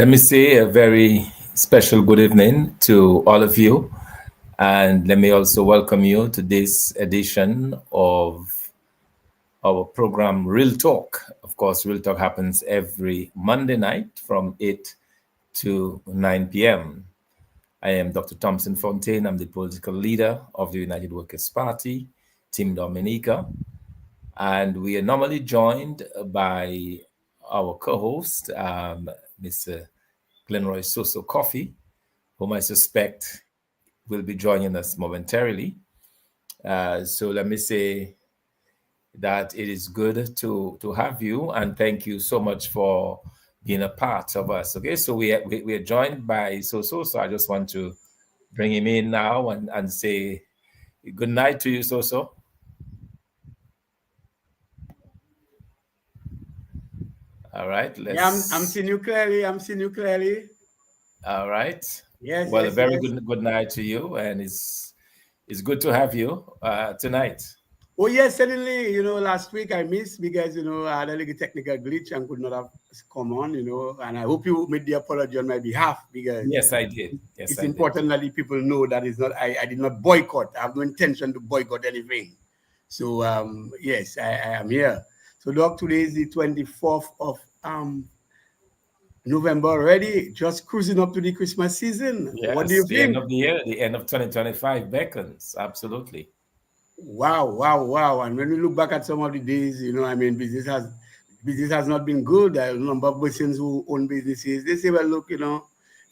Let me say a very special good evening to all of you. And let me also welcome you to this edition of our program, Real Talk. Of course, Real Talk happens every Monday night from 8 to 9 p.m. I am Dr. Thomson Fontaine. I'm the political leader of the United Workers' Party, Team Dominica. And we are normally joined by our co-host, Mr. Glenroy Soso Coffee, whom I suspect will be joining us momentarily. So let me say that it is good to have you, and thank you so much for being a part of us. Okay, so we are joined by Soso, so I just want to bring him in now and say good night to you, Soso. All right, Yeah, I'm seeing you clearly. I'm seeing you clearly. All right. Yes, Well, a yes, very yes. good night to you, and it's good to have you tonight. Oh, yes, suddenly, last week I missed because, I had a little technical glitch and could not have come on, and I hope you made the apology on my behalf because Yes, I did. Yes, it's I did. important that the people know that it's not, I did not boycott. I have no intention to boycott anything. So, yes, I am here. So, Doc, today is the 24th of November already, just cruising up to the Christmas season. What do Yes, you the end think? of the year, the end of 2025 beckons. Absolutely. Wow, wow, wow. And when we look back at some of the days, business has not been good. There are a number of persons who own businesses. They say, well, look,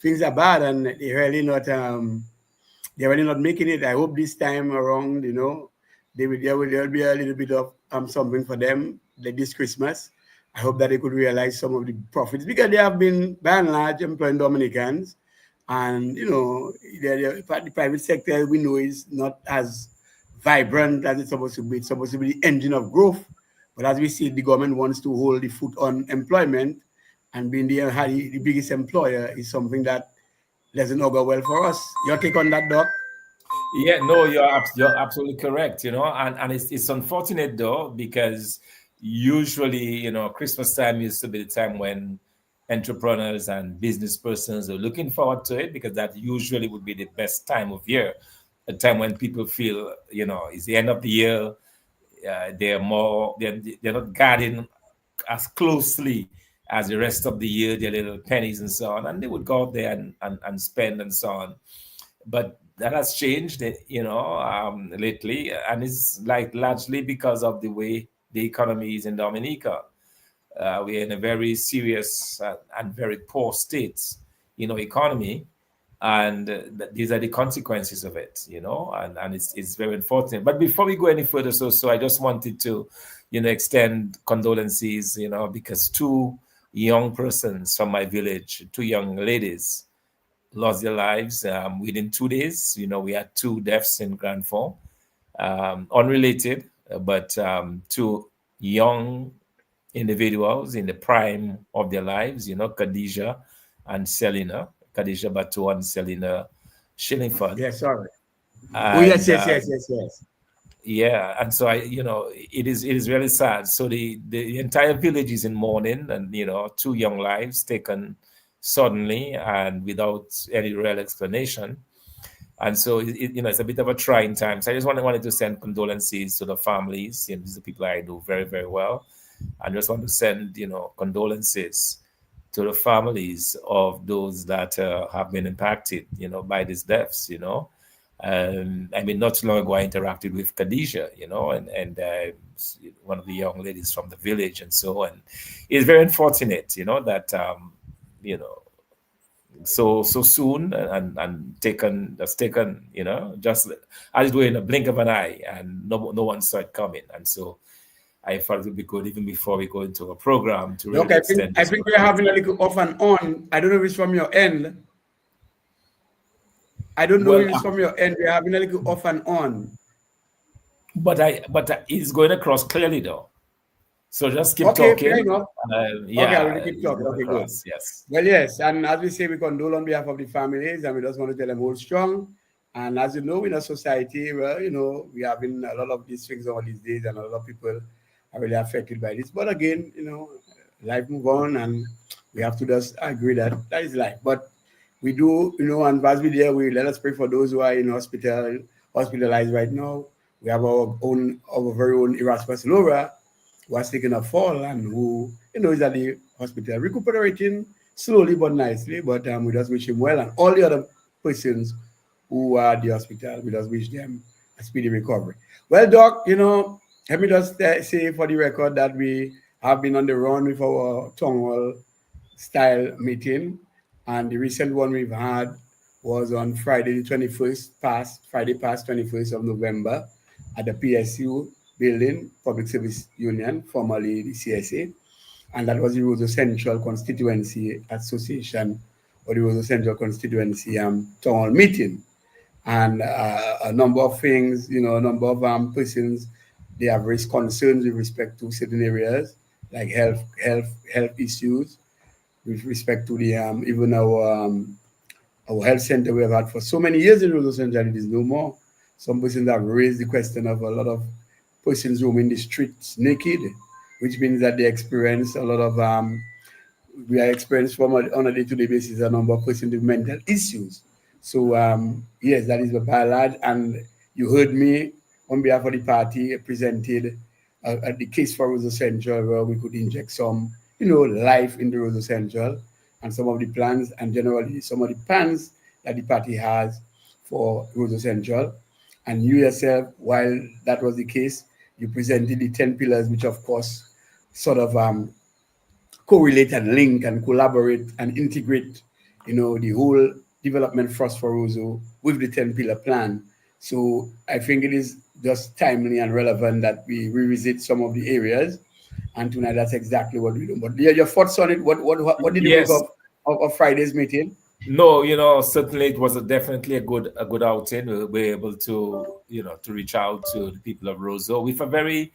things are bad and they're really not making it. I hope this time around, there'll be a little bit of something for them this Christmas. I hope that they could realize some of the profits because they have been by and large employing Dominicans. And the private sector we know is not as vibrant as it's supposed to be. It's supposed to be the engine of growth. But as we see, the government wants to hold the foot on employment, and being the biggest employer is something that doesn't augur well for us. Your take on that, Doc? Yeah, no, you're absolutely correct. And it's unfortunate though because usually Christmas time used to be the time when entrepreneurs and business persons are looking forward to it because that usually would be the best time of year, a time when people feel it's the end of the year. They're not guarding as closely as the rest of the year, their little pennies and so on, and they would go out there and spend and so on. But that has changed, lately, and it's like largely because of the way the economy is in Dominica. We're in a very serious and very poor state, economy, and these are the consequences of it, and it's very unfortunate. But before we go any further, so I just wanted to, extend condolences, because two young persons from my village, two young ladies, lost their lives within 2 days. We had two deaths in Grand Fond, unrelated, but two young individuals in the prime of their lives, Khadija and Selina, Khadija Batu and Selina Shillingford. Yes, sorry. Oh, yes, And yes, yes, yes, yes. yeah, and so it is really sad. So the entire village is in mourning, and two young lives taken suddenly and without any real explanation. And so it's a bit of a trying time. So I just wanted to send condolences to the families. These are people I know very, very well. I just want to send condolences to the families of those that have been impacted by these deaths. I mean, not too long ago I interacted with Khadija, and one of the young ladies from the village, and so on. It's very unfortunate, that you know so soon and taken, just as it were in a blink of an eye, and no one saw it coming. And so I thought it would be good, even before we go into a program, to Doc, really extend I this think we're having a little off and on. I don't know if it's from your end. I don't know well. if it's from your end. We're having a little off and on. But it's going across clearly though. So just keep Okay, fair talking. enough. Okay, I Yeah, will keep it's talking. going Okay, good. across. Yes. Well, yes, and as we say, we condole on behalf of the families, and we just want to tell them hold strong. And as you know, in a society where we are having a lot of these things over these days, and a lot of people are really affected by this. But again, life move on, and We have to just agree that that is life. But we do, and as we there, we let us pray for those who are in hospital, hospitalized right now. We have our very own Erasmus Laura, who has taken a fall and who, is at the hospital, recuperating slowly but nicely. But we just wish him well, and all the other persons who are at the hospital, we just wish them a speedy recovery. Well, Doc, let me just say for the record that we have been on the run with our town hall style meeting, and the recent one we've had was on Friday the 21st, Friday past 21st of November at the PSU building, Public Service Union, formerly the CSA, and that was the Roseau Central Constituency Association or the Roseau Central Constituency town hall meeting. And a number of things, a number of persons, they have raised concerns with respect to certain areas like health issues, with respect to the even our health center we have had for so many years in Roseau Central, it is no more. Some persons have raised the question of a lot of persons roaming the streets naked, which means that they experience a lot of we are experiencing from on a day-to-day basis a number of persons with mental issues. So yes, that is by large, and you heard me on behalf of the party presented the case for Roseau Central, where we could inject some, life in the Roseau Central, and some of the plans, and generally some of the plans that the party has for Roseau Central. And you yourself, while that was the case, you presented the 10 pillars, which of course sort of correlate and link and collaborate and integrate, the whole development thrust for Roseau with the 10 pillar plan. So I think it is just timely and relevant that we revisit some of the areas. And tonight, that's exactly what we do. But your thoughts on it? What did you make Yes. of Friday's meeting? No, certainly it was definitely a good outing. We were able to, to reach out to the people of Roseau with a very,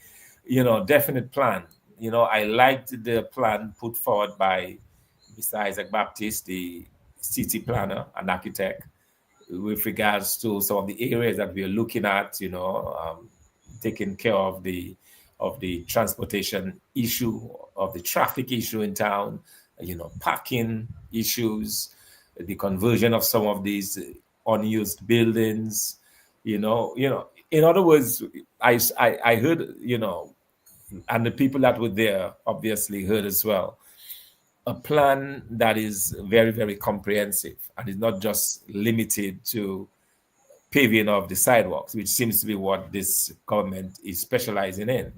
definite plan. I liked the plan put forward by Mr. Isaac Baptist, the city planner and architect, with regards to some of the areas that we are looking at, taking care of the transportation issue, of the traffic issue in town, parking issues, the conversion of some of these unused buildings, In other words, I heard, and the people that were there obviously heard as well, a plan that is very, very comprehensive and is not just limited to paving of the sidewalks, which seems to be what this government is specializing in.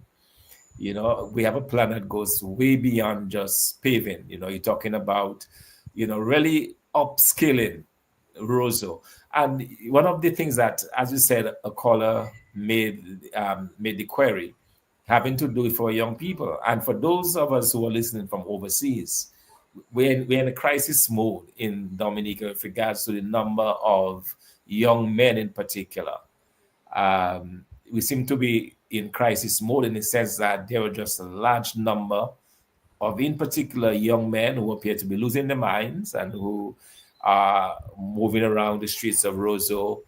We have a plan that goes way beyond just paving. You're talking about, really upskilling Roseau. And one of the things that, as you said, a caller made the query, having to do it for young people. And for those of us who are listening from overseas, we're in a crisis mode in Dominica with regards to the number of young men in particular. We seem to be in crisis mode in the sense that there are just a large number of, in particular, young men who appear to be losing their minds and who are moving around the streets of Roseau.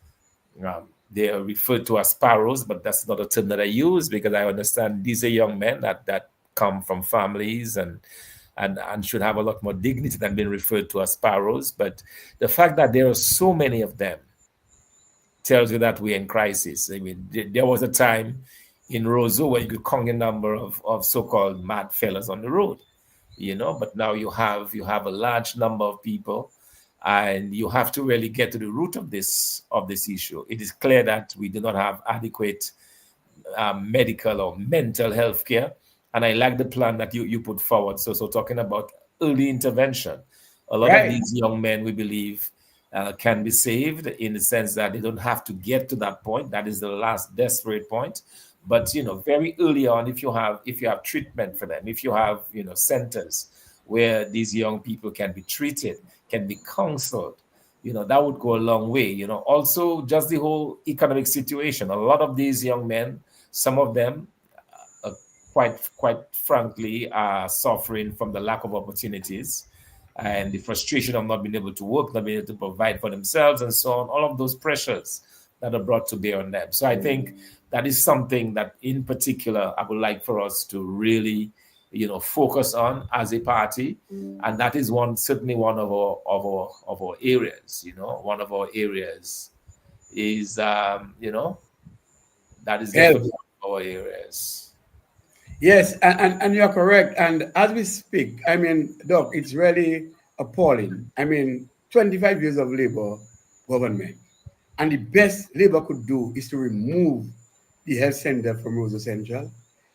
They are referred to as sparrows, but that's not a term that I use because I understand these are young men that come from families and should have a lot more dignity than being referred to as sparrows. But the fact that there are so many of them tells you that we're in crisis. I mean, there was a time in Roseau where you could count a number of so-called mad fellas on the road, but now you have a large number of people, and you have to really get to the root of this issue. It is clear that we do not have adequate medical or mental health care. And I like the plan that you put forward. So talking about early intervention, a lot of Right. these young men, we believe, can be saved in the sense that they don't have to get to that point. That is the last desperate point. But very early on, if you have treatment for them, if you have centers where these young people can be treated, can be counseled, that would go a long way. Also just the whole economic situation. A lot of these young men, some of them, quite frankly, are suffering from the lack of opportunities and the frustration of not being able to work, not being able to provide for themselves, and so on. All of those pressures that are brought to bear on them. So I think that is something that, in particular, I would like for us to really focus on as a party, and that is certainly one of our areas. One of our areas is that is Health. definitely one of our areas. Yes, and you're correct. And as we speak, I mean, Doc, it's really appalling. I mean, 25 years of labor government. And the best labor could do is to remove the health center from Rosa Central.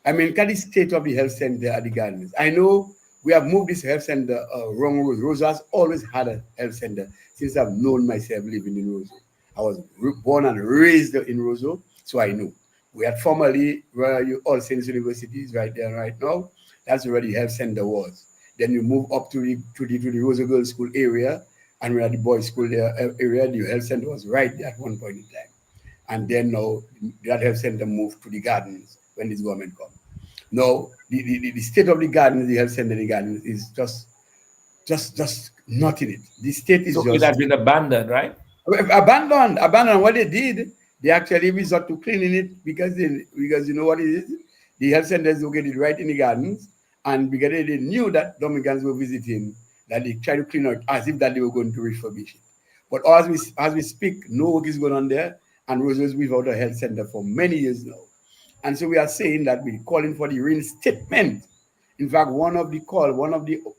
I mean, look at the state of the health center at the gardens. I know we have moved this health center wrong. Rosa has always had a health center since I've known myself living in Rosa. I was born and raised in Rosa, so I know. We had formerly Royal All Saints University is right there right now. That's where the health center was. Then you move up to the Rosa Girls School area, and we had the boys' school there area. The health center was right there at one point in time. And then now that health center moved to the gardens when this government come. Now the state of the gardens, the health center, the gardens is just not in it. The state is So it just has been abandoned, right? abandoned. What they did, they actually resort to cleaning it because you know what it is. The health centers located right in the gardens, and because they knew that Dominicans were visiting, that they tried to clean out as if that they were going to refurbish it. But as we speak, no work is going on there, and Roses without a health center for many years now. And so we are saying that we're calling for the reinstatement. In fact, one of the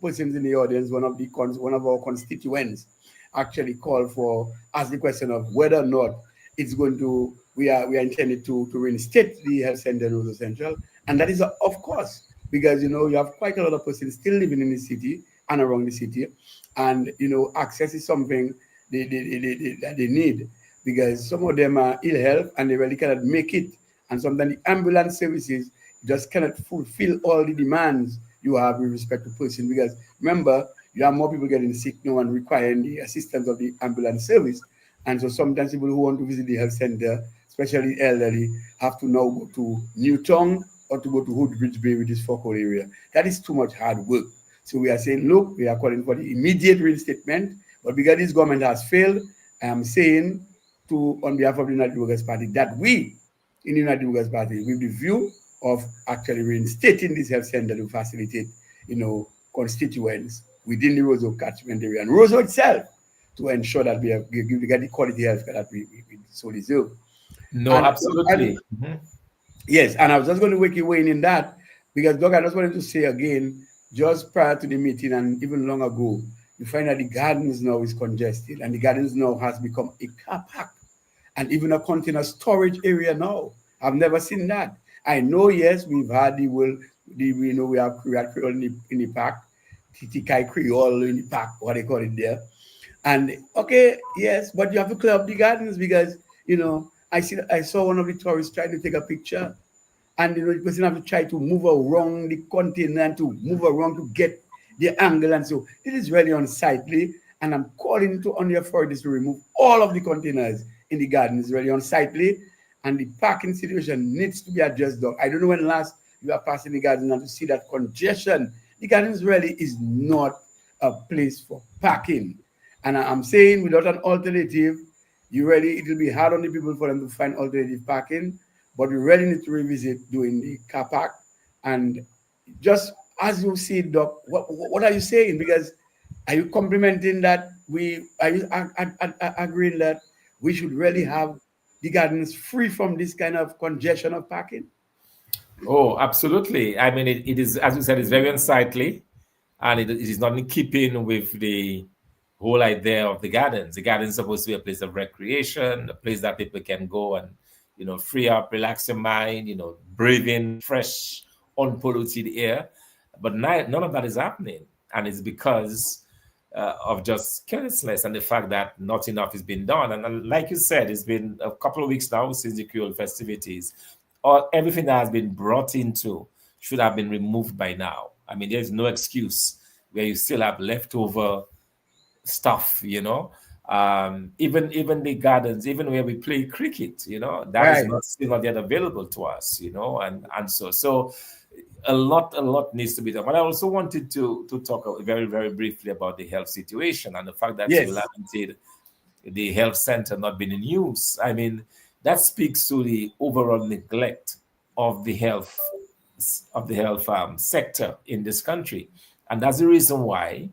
persons in the audience, one of our constituents, actually called for ask the question of whether or not it's going to we are intended to reinstate the health center in Rosa Central, and that is of course because you have quite a lot of persons still living in the city and around the city, and access is something that they need because some of them are ill health and they really cannot make it, and sometimes the ambulance services just cannot fulfill all the demands you have with respect to person because remember you have more people getting sick now and requiring the assistance of the ambulance service. And so sometimes people who want to visit the health center, especially elderly, have to now go to Newtown or to go to Hoodbridge Bay, which is Focal area. That is too much hard work. So we are saying, look, we are calling for the immediate reinstatement, but because this government has failed, I am saying on behalf of the United Workers' Party that we in the United Workers' Party with the view of actually reinstating this health center to facilitate, constituents within the Roseau catchment area and Roseau itself to ensure that we get the quality health care that we so deserve. No, And absolutely. Mhm. yes, and I was just going to wake you in that because, Doc, I just wanted to say again, just prior to the meeting and even long ago, you find that the gardens now is congested and the gardens now has become a car park and even a container storage area now. I've never seen that. I know, yes, we've had we had Creole in the park, Titikai Creole in the park, what they call it there. And okay, yes, but you have to clear up the gardens because I saw one of the tourists trying to take a picture, and the person have to try to move around the container and to move around to get the angle, and so it is really unsightly. And I'm calling on the authorities to remove all of the containers in the garden. It's really unsightly, and the parking situation needs to be addressed. Though I don't know when last you are passing the garden and to see that congestion. The gardens really is not a place for parking. And I'm saying without an alternative, it will be hard on the people for them to find alternative parking. But we really need to revisit doing the car park. And just as you see, Doc, what are you saying? Because are you complimenting that are you agreeing that we should really have the gardens free from this kind of congestion of parking? Oh, absolutely. I mean, it is, as you said, it's very unsightly, and it is not in keeping with the whole idea of the gardens. The gardens is supposed to be a place of recreation, a place that people can go and, free up, relax their mind, breathe in fresh, unpolluted air. But none of that is happening, and it's because of just carelessness and the fact that not enough is being done. And like you said, it's been a couple of weeks now since the Creole festivities. Or everything that has been brought into should have been removed by now. I mean, there's no excuse where you still have leftover stuff, even the gardens, even where we play cricket, that is Right. not still not yet available to us, and so a lot needs to be done. But I also wanted to talk very, very briefly about the health situation and the fact that you Yes. lamented the health center not being in use. I mean, that speaks to the overall neglect of the health of the health sector in this country. And that's the reason why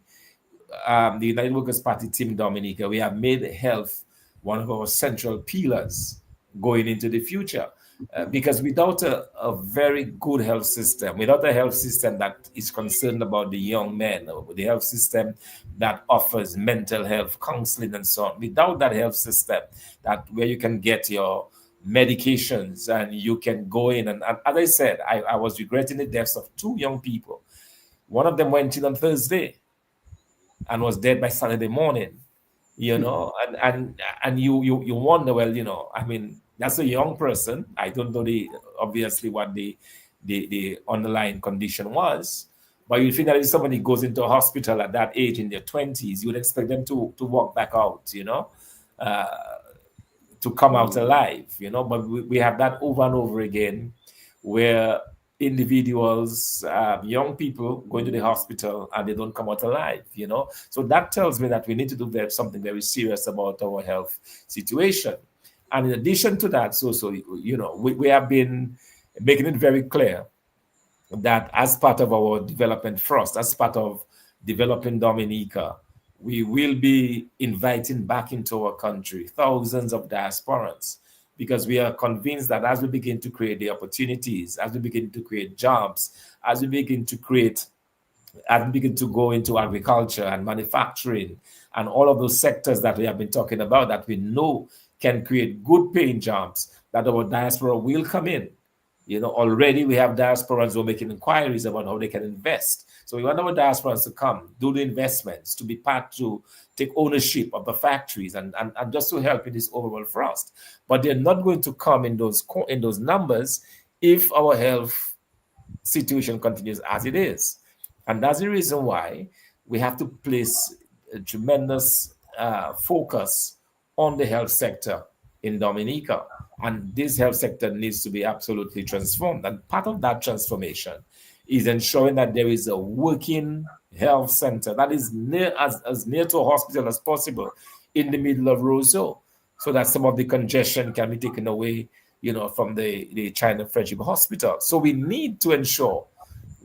the United Workers' Party team Dominica, we have made health one of our central pillars going into the future. Because without a very good health system, without a health system that is concerned about the young men, or the health system that offers mental health counseling and so on, without that health system that where you can get your medications and you can go in and as I said, I was regretting the deaths of two young people. One of them went in on Thursday and was dead by Saturday morning. And you wonder, well, I mean, that's a young person. I don't know obviously what the underlying condition was, but you think that if somebody goes into a hospital at that age in their 20s, you would expect them to walk back out, uh, to come out alive, but we have that over and over again where individuals, young people going to the hospital and they don't come out alive, So that tells me that we need to do something very serious about our health situation. And in addition to that, we have been making it very clear that as part of our development thrust, as part of developing Dominica, we will be inviting back into our country thousands of diasporans because we are convinced that as we begin to create the opportunities, as we begin to create jobs, as we begin to go into agriculture and manufacturing and all of those sectors that we have been talking about that we know can create good paying jobs, that our diaspora will come in. Already we have diasporans who are making inquiries about how they can invest. So we want our diasporans to come, do the investments, to be part to take ownership of the factories and just to help in this overall thrust. But they're not going to come in those numbers if our health situation continues as it is. And that's the reason why we have to place a tremendous focus on the health sector in Dominica. And this health sector needs to be absolutely transformed. And part of that transformation is ensuring that there is a working health center that is as near to a hospital as possible in the middle of Roseau, so that some of the congestion can be taken away, from the China Friendship Hospital. So we need to ensure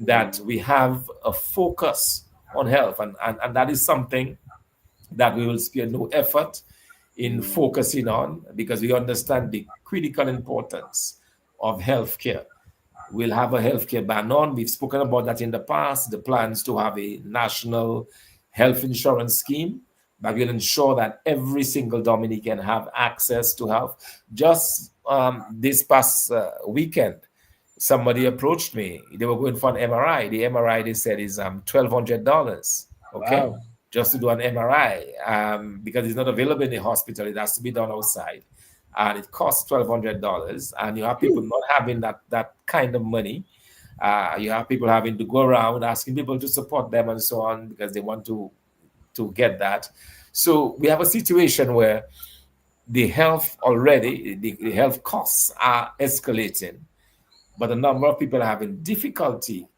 that we have a focus on health. And that is something that we will spare no effort in focusing on because we understand the critical importance of healthcare. We'll have a healthcare ban on. We've spoken about that in the past, the plans to have a national health insurance scheme that will ensure that every single Dominican have access to health. Just this past weekend, somebody approached me. They were going for an MRI. The MRI, they said, is $1,200. Okay. Wow. Just to do an MRI because it's not available in the hospital. It has to be done outside. And it costs $1,200. And you have people not having that kind of money. You have people having to go around asking people to support them and so on because they want to get that. So we have a situation where the health already, the health costs are escalating, but a number of people are having difficulty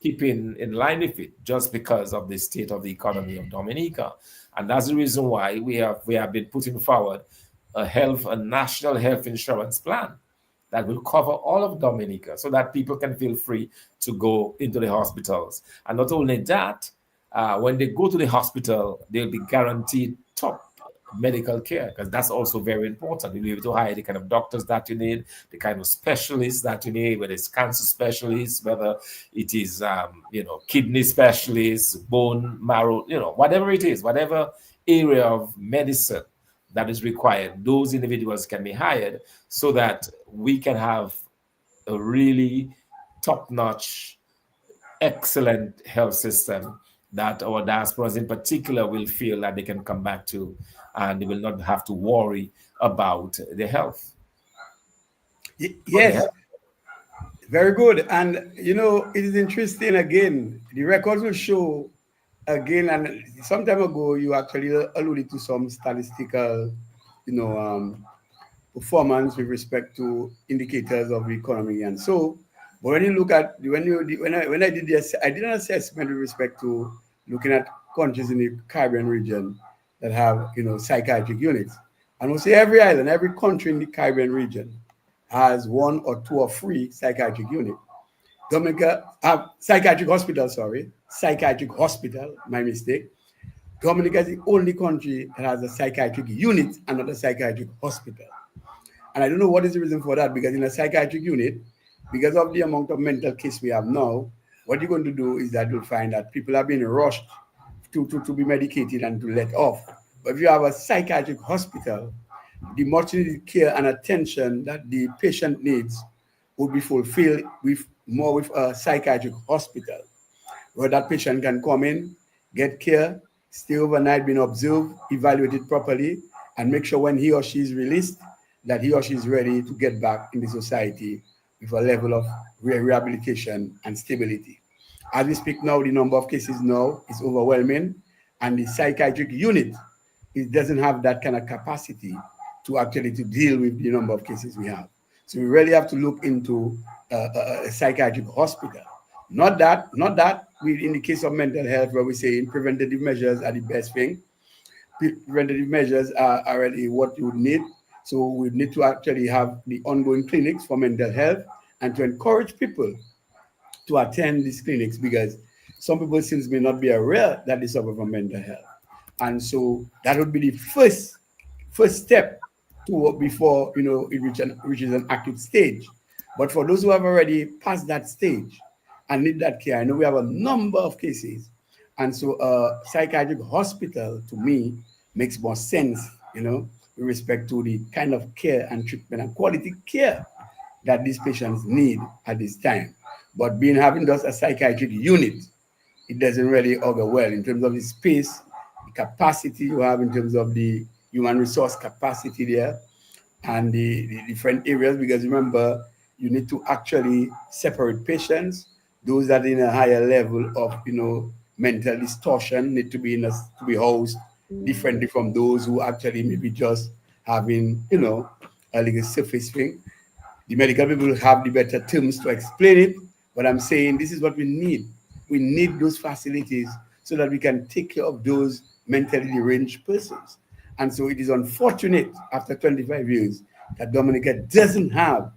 keeping in line with it just because of the state of the economy of Dominica. And that's the reason why we have been putting forward a national health insurance plan that will cover all of Dominica so that people can feel free to go into the hospitals. And not only that, when they go to the hospital, they'll be guaranteed top medical care because that's also very important. You'll be able to hire the kind of doctors that you need, the kind of specialists that you need, whether it's cancer specialists, whether it is kidney specialists, bone marrow, whatever it is, whatever area of medicine that is required, those individuals can be hired so that we can have a really top-notch, excellent health system that our diasporas in particular will feel that they can come back to and they will not have to worry about their health. Yes, very good. And, it is interesting again. The records will show again, and some time ago, you actually alluded to some statistical, performance with respect to indicators of the economy. And so, but when you look at, when I did this, I did an assessment with respect to looking at countries in the Caribbean region that have, psychiatric units. And we'll say every island, every country in the Caribbean region has one or two or three psychiatric units. Dominica, psychiatric hospital, sorry, psychiatric hospital, my mistake. Dominica is the only country that has a psychiatric unit and not a psychiatric hospital. And I don't know what is the reason for that, because in a psychiatric unit, because of the amount of mental case we have now, what you're going to do is that you'll find that people are being rushed to be medicated and to let off. But if you have a psychiatric hospital, the much needed care and attention that the patient needs would be fulfilled with a psychiatric hospital, where that patient can come in, get care, stay overnight, being observed, evaluated properly, and make sure when he or she is released, that he or she is ready to get back in the society with a level of rehabilitation and stability. As we speak now, the number of cases now is overwhelming, and the psychiatric unit, it doesn't have that kind of capacity to actually to deal with the number of cases we have. So we really have to look into a psychiatric hospital. Not that we, in the case of mental health, where we say preventative measures are the best thing. Preventative measures are really what you would need. So we need to actually have the ongoing clinics for mental health and to encourage people to attend these clinics, because some people since may not be aware that they suffer from mental health. And so that would be the first step to before it reaches an acute stage. But for those who have already passed that stage and need that care, I know we have a number of cases. And so a psychiatric hospital to me makes more sense, with respect to the kind of care and treatment and quality care that these patients need at this time. But being having just a psychiatric unit, it doesn't really augur well in terms of the space, the capacity you have in terms of the human resource capacity there, and the different areas. Because remember, you need to actually separate patients. Those that are in a higher level of mental distortion need to be housed differently from those who actually maybe just having a little surface thing. The medical people have the better terms to explain it, but I'm saying this is what we need. We need those facilities so that we can take care of those mentally deranged persons. And so it is unfortunate after 25 years that Dominica doesn't have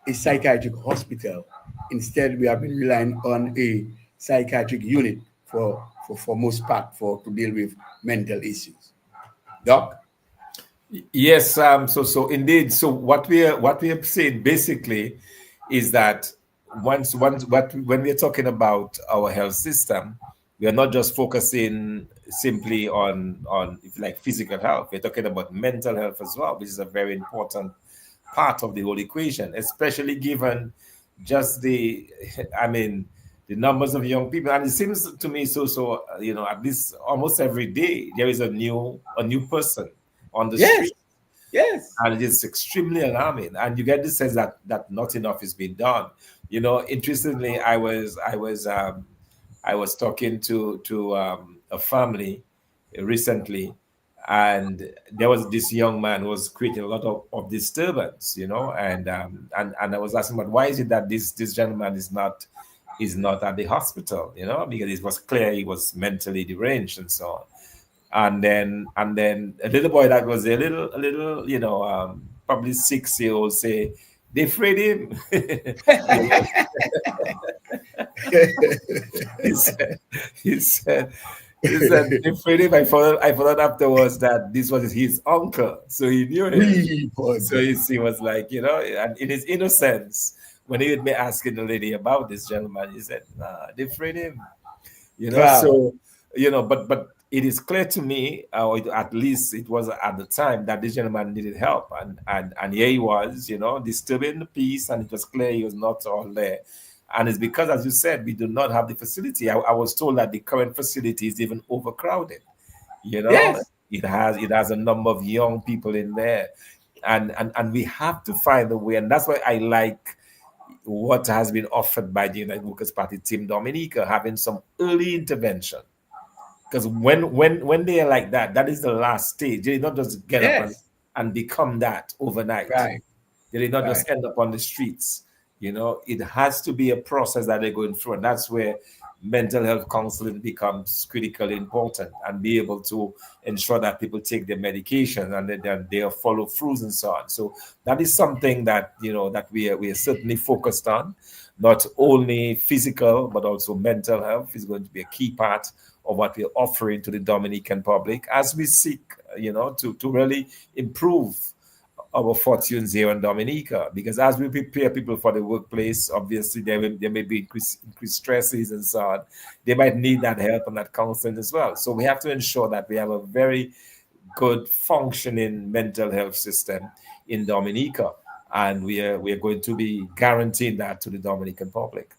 a psychiatric hospital. Instead, we have been relying on a psychiatric unit for most part to deal with mental issues. Doc? Yes, so indeed. So what we have said basically is that once when we're talking about our health system, we are not just focusing simply on if you like physical health. We're talking about mental health as well, which is a very important part of the whole equation, especially given just the numbers of young people. And it seems to me at least almost every day there is a new person on the street. Yes. And it is extremely alarming. And you get the sense that not enough is being done. Interestingly, I was talking to a family recently, and there was this young man who was creating a lot of disturbance, and I was asking, but why is it that this gentleman is not at the hospital, because it was clear he was mentally deranged and so on. And then a little boy that was a little probably 6-year-old say, they freed him. he said they freed him. I found out afterwards that this was his uncle, so he knew him. So he was like, and in his innocence, when he would be asking the lady about this gentleman, he said, nah, they freed him. Wow. So but it is clear to me, or at least it was at the time, that this gentleman needed help, and here he was, disturbing the peace, and it was clear he was not all there. And it's because, as you said, we do not have the facility. I was told that the current facility is even overcrowded. Yes. It has a number of young people in there, and we have to find a way, and that's why I like what has been offered by the United Workers' Party team Dominica, having some early intervention. Because when they are like that, that is the last stage. They did not just get up and become that overnight. Right. They did not just end up on the streets. It has to be a process that they're going through. And that's where mental health counseling becomes critically important, and be able to ensure that people take their medication and that they follow throughs and so on. So that is something that that we are certainly focused on. Not only physical but also mental health is going to be a key part of what we're offering to the Dominican public as we seek to really improve our fortunes here in Dominica. Because as we prepare people for the workplace, obviously there may be increased stresses and so on. They might need that help and that counseling as well. So we have to ensure that we have a very good functioning mental health system in Dominica, and we are going to be guaranteeing that to the Dominican public.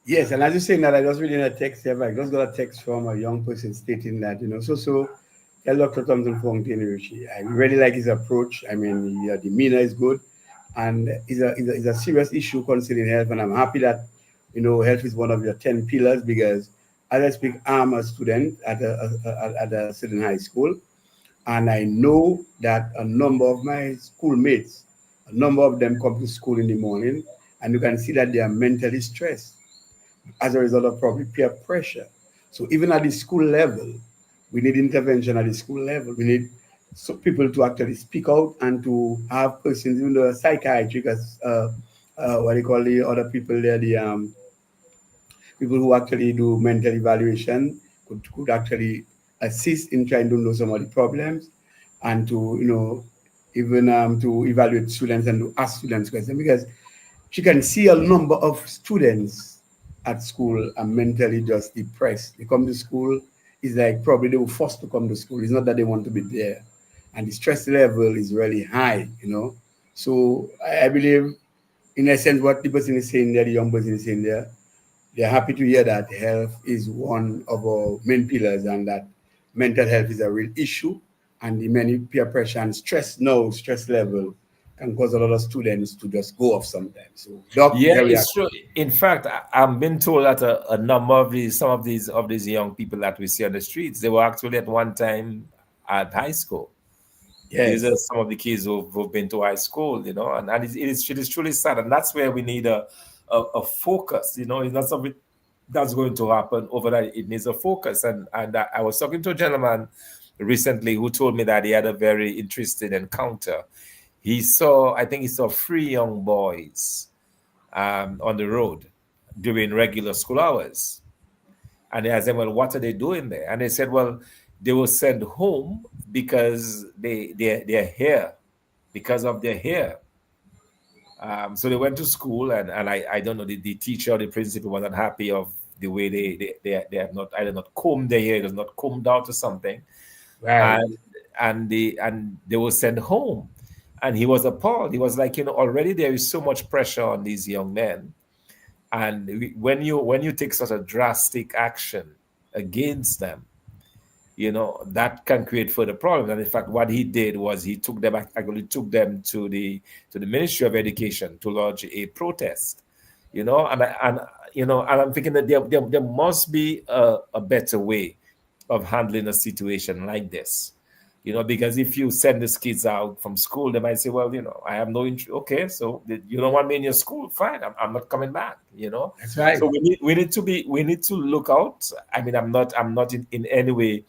Yes, and as you're saying that, I just reading a text here. I just got a text from a young person stating that, tell Dr. Thomson Fontaine, Richie, I really like his approach. I mean, your demeanor is good, and it's a serious issue concerning health. And I'm happy that, health is one of your 10 pillars because as I speak, I'm a student at a certain high school, and I know that a number of my schoolmates, a number of them come to school in the morning, and you can see that they are mentally stressed as a result of probably peer pressure. So even at the school level, we need intervention at the school level. We need people to actually speak out and to have persons, even though psychiatric, as what they call the other people there, the people who actually do mental evaluation could actually assist in trying to know some of the problems and to, even to evaluate students and to ask students questions because she can see a number of students at school are mentally just depressed. They come to school, it's like probably they were forced to come to school. It's not that they want to be there. And the stress level is really high. So I believe, in essence, what the person is saying there, the young person is saying there, they're happy to hear that health is one of our main pillars and that mental health is a real issue. And the many peer pressure and stress level can cause a lot of students to just go off sometimes. So, Doc, Yeah, there we are. it's true. In fact, I've been told that a number of some of these young people that we see on the streets, they were actually at one time at high school. These are Yes, some of the kids who've been to high school, and it is truly sad. And that's where we need a focus. It's not something that's going to happen overnight. It needs a focus. And I was talking to a gentleman recently who told me that he had a very interesting encounter. I think he saw three young boys on the road during regular school hours. And they asked them, well, what are they doing there? And they said, well, they were sent home because they're here, because of their hair. So they went to school, and I don't know, the teacher or the principal was not happy of the way they have not either not combed their hair, it was not combed out or something, right. and they were sent home. And he was appalled. He was like, already there is so much pressure on these young men, and when you take such a drastic action against them, that can create further problems. And in fact, what he did was he took them to the Ministry of Education to lodge a protest. And I'm thinking that there must be a better way of handling a situation like this. Because if you send these kids out from school, they might say, well, I have no interest. Okay, so you don't want me in your school, fine, I'm not coming back. That's right. So we need to look out. I mean, I'm not in any way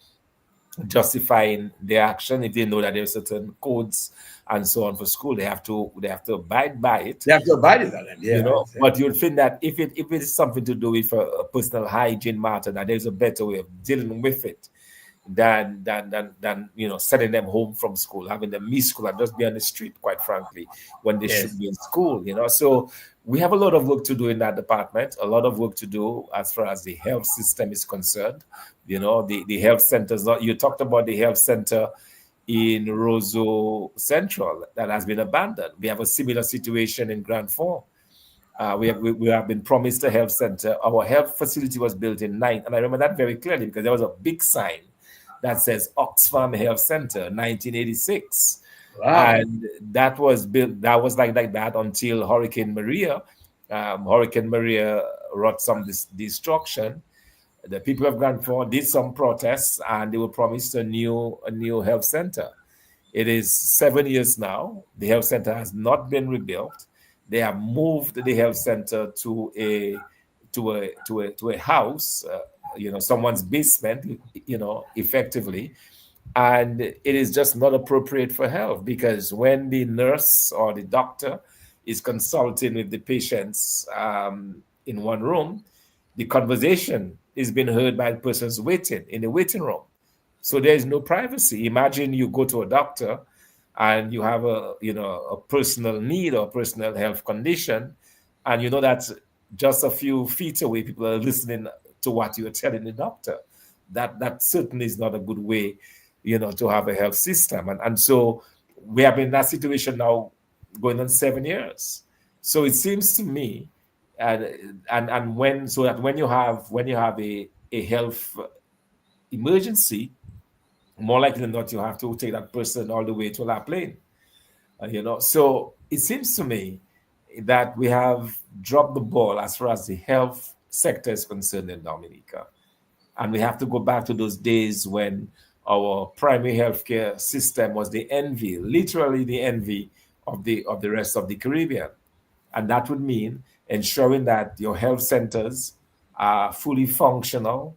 justifying their action. If they know that there are certain codes and so on for school, they have to abide by it. They have to abide by that. Yeah, I say. But you'll think that if it is something to do with a personal hygiene matter, that there's a better way of dealing with it than sending them home from school, having them miss school and just be on the street, quite frankly, when they Yes. should be in school. So we have a lot of work to do in that department, a lot of work to do as far as the health system is concerned. The health centers, you talked about the health center in Roseau Central that has been abandoned. We have a similar situation in Grand Fond. We have been promised a health center. Our health facility was built in 9, and I remember that very clearly because there was a big sign that says Oxfam Health Center, 1986. Wow. And that was built, that was like that until Hurricane Maria. Hurricane Maria wrought some destruction. The people of Grand Fond did some protests, and they were promised a new health center. It is 7 years now. The health center has not been rebuilt. They have moved the health center to a house, someone's basement, effectively, and it is just not appropriate for health, because when the nurse or the doctor is consulting with the patients in one room, the conversation is being heard by the persons waiting in the waiting room. So there is no privacy. Imagine you go to a doctor and you have a personal need or personal health condition, and you know that just a few feet away, people are listening to what you're telling the doctor. That certainly is not a good way, to have a health system. And so we have been in that situation now going on 7 years. So it seems to me, and when you have a health emergency, more likely than not, you have to take that person all the way to La Plaine. So it seems to me that we have dropped the ball as far as the health sector is concerned in Dominica. And we have to go back to those days when our primary healthcare system was the envy, literally the envy of the rest of the Caribbean. And that would mean ensuring that your health centers are fully functional,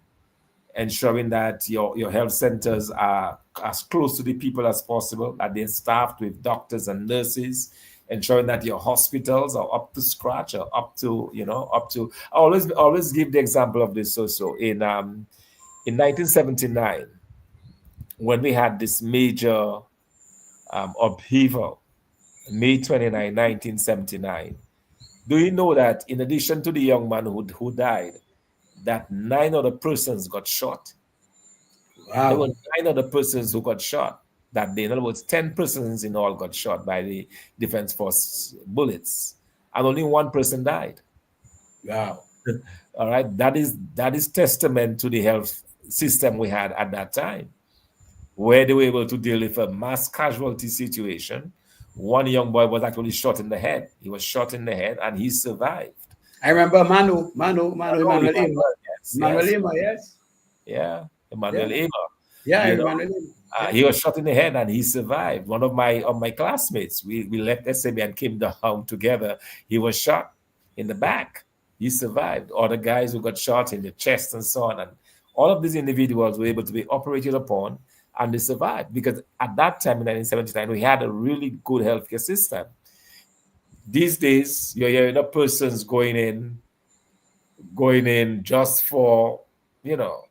ensuring that your health centers are as close to the people as possible, that they're staffed with doctors and nurses, ensuring that your hospitals are up to scratch, or up to. I always give the example of this also. In 1979, when we had this major upheaval, May 29, 1979, do you know that in addition to the young man who died, that 9 other persons got shot? There were Wow. 9 other persons who got shot that day. In other words, 10 persons in all got shot by the Defense Force bullets, and only one person died. Wow. All right, that is testament to the health system we had at that time, where they were able to deal with a mass casualty situation. One young boy was actually shot in the head. He was shot in the head, and he survived. I remember Oh, Emmanuel Ema. Emmanuel, yes, Emmanuel yes, Ema, yes. yeah, Yeah. Emmanuel Ema. Yeah, You know, Emmanuel Ema. Yeah. he was shot in the head and he survived. One of my classmates, we left SME and came down together. He was shot in the back. He survived. Other guys who got shot in the chest and so on, and all of these individuals were able to be operated upon, and they survived because at that time in 1979 we had a really good healthcare system. These days, you're hearing of persons going in just for you know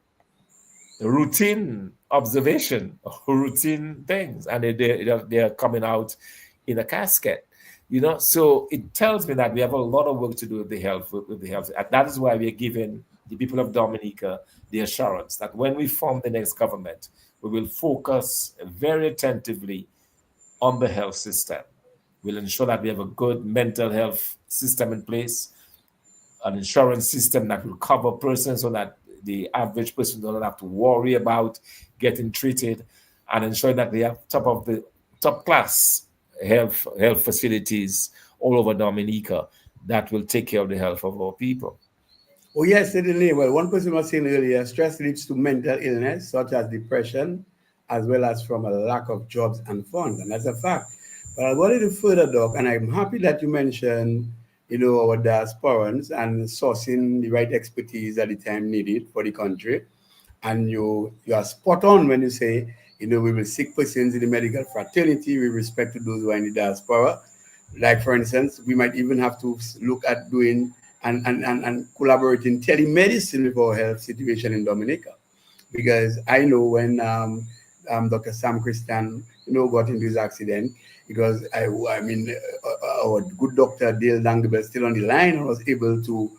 routine observation, routine things, and they're coming out in a casket. So it tells me that we have a lot of work to do with the health. And that is why we are giving the people of Dominica the assurance that when we form the next government, we will focus very attentively on the health system. We'll ensure that we have a good mental health system in place, an insurance system that will cover persons so that the average person doesn't have to worry about getting treated, and ensuring that they have top class health facilities all over Dominica that will take care of the health of our people. Oh, yes, certainly. Well, one person was saying earlier, stress leads to mental illness, such as depression, as well as from a lack of jobs and funds. And that's a fact. But I'll go a little further, Doc, and I'm happy that you mentioned, our diasporans and sourcing the right expertise at the time needed for the country. And you are spot on when you say, we will seek persons in the medical fraternity with respect to those who are in the diaspora. Like, for instance, we might even have to look at doing and collaborating telemedicine with our health situation in Dominica. Because I know when Dr. Sam Christian, got into his accident, because our good doctor Dale Langdebel still on the line and was able to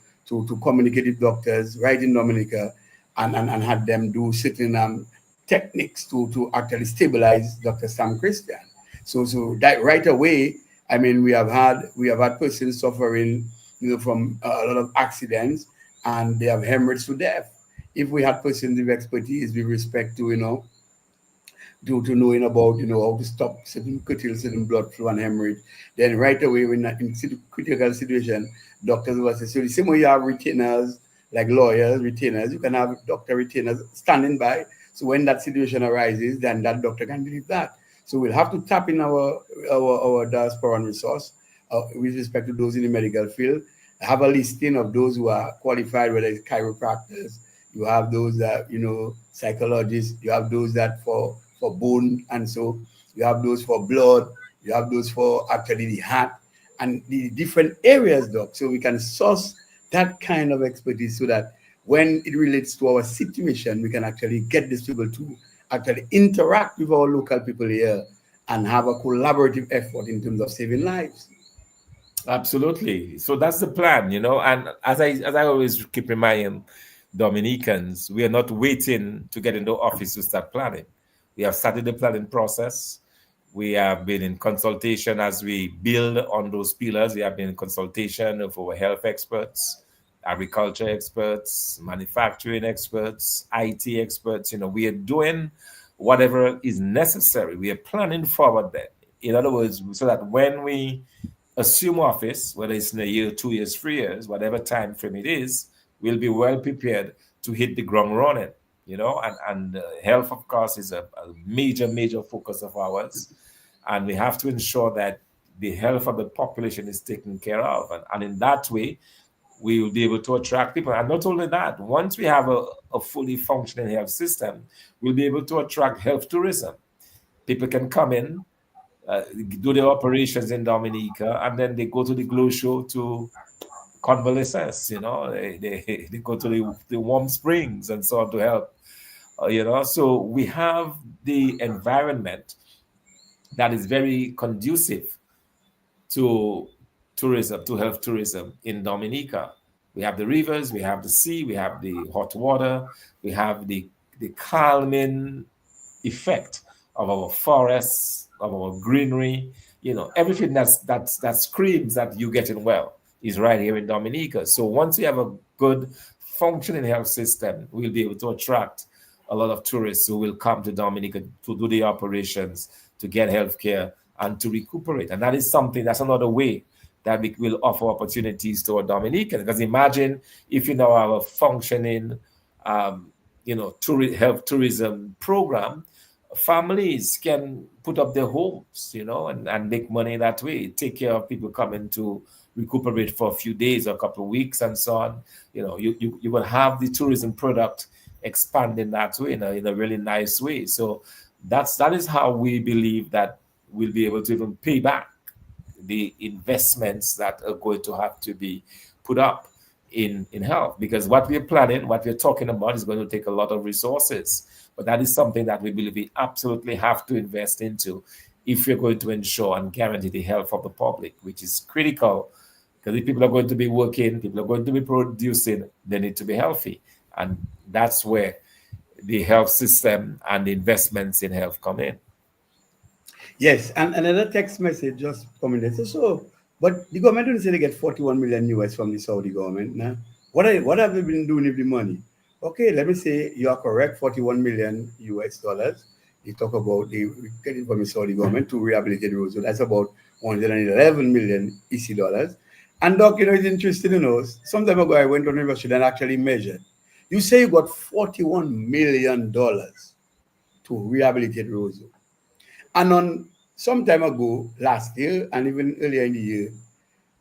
communicate with doctors right in Dominica and had them do certain techniques to actually stabilize Dr. Sam Christian. So that right away, we have had persons suffering, from a lot of accidents, and they have hemorrhaged to death. If we had persons with expertise with respect to, to knowing about, how to stop certain blood flow and hemorrhage, then right away when in critical situation, doctors will say, so the same way you have retainers, like lawyers, retainers, you can have doctor retainers standing by. So when that situation arises, then that doctor can believe that. So we'll have to tap in our diaspora resource with respect to those in the medical field. have a listing of those who are qualified, whether it's chiropractors, you have those that, psychologists, you have those that for bone, and so you have those for blood, you have those for actually the heart and the different areas, doc. So we can source that kind of expertise so that when it relates to our situation, we can actually get these people to actually interact with our local people here and have a collaborative effort in terms of saving lives. Absolutely. So that's the plan, And as I always keep reminding Dominicans, we are not waiting to get into office to start planning. We have started the planning process. We have been in consultation as we build on those pillars. We have been in consultation with our health experts, agriculture experts, manufacturing experts, IT experts. We are doing whatever is necessary. We are planning forward then. In other words, so that when we assume office, whether it's in a year, 2 years, 3 years, whatever time frame it is, we'll be well prepared to hit the ground running. And health, of course, is a major, major focus of ours. And we have to ensure that the health of the population is taken care of. And in that way, we will be able to attract people. And not only that, once we have a fully functioning health system, we'll be able to attract health tourism. People can come in, do their operations in Dominica, and then they go to the Glow Show to convalescence. They go to the warm springs and so on to help. So we have the environment that is very conducive to tourism, to health tourism in Dominica. We have the rivers, we have the sea, we have the hot water, we have the calming effect of our forests, of our greenery, everything that screams that you're getting well is right here in Dominica. So once we have a good functioning health system, we'll be able to attract a lot of tourists who will come to Dominica to do the operations, to get healthcare, and to recuperate. And that's another way that we will offer opportunities to our Dominicans. Because imagine if you now have a functioning, health tourism program, families can put up their homes, and make money that way, take care of people coming to recuperate for a few days or a couple of weeks and so on. You will have the tourism product expanding that way in a really nice way. So that is how we believe that we'll be able to even pay back the investments that are going to have to be put up in health, because what we're planning, what we're talking about is going to take a lot of resources. But that is something that we believe we absolutely have to invest into if we're going to ensure and guarantee the health of the public, which is critical, because if people are going to be working, people are going to be producing, they need to be healthy. And that's where the health system and the investments in health come in. Yes, and another text message just coming there. So, but the government didn't say they get 41 million US from the Saudi government. Now, what have they been doing with the money? Okay, let me say you are correct, 41 million US dollars. They talk about they get it from the Saudi government to rehabilitate the road. So that's about 111 million EC dollars. And Doc, it's interesting to know. Some time ago, I went on university and actually measured. You say you got $41 million to rehabilitate roads. And on some time ago, last year, and even earlier in the year,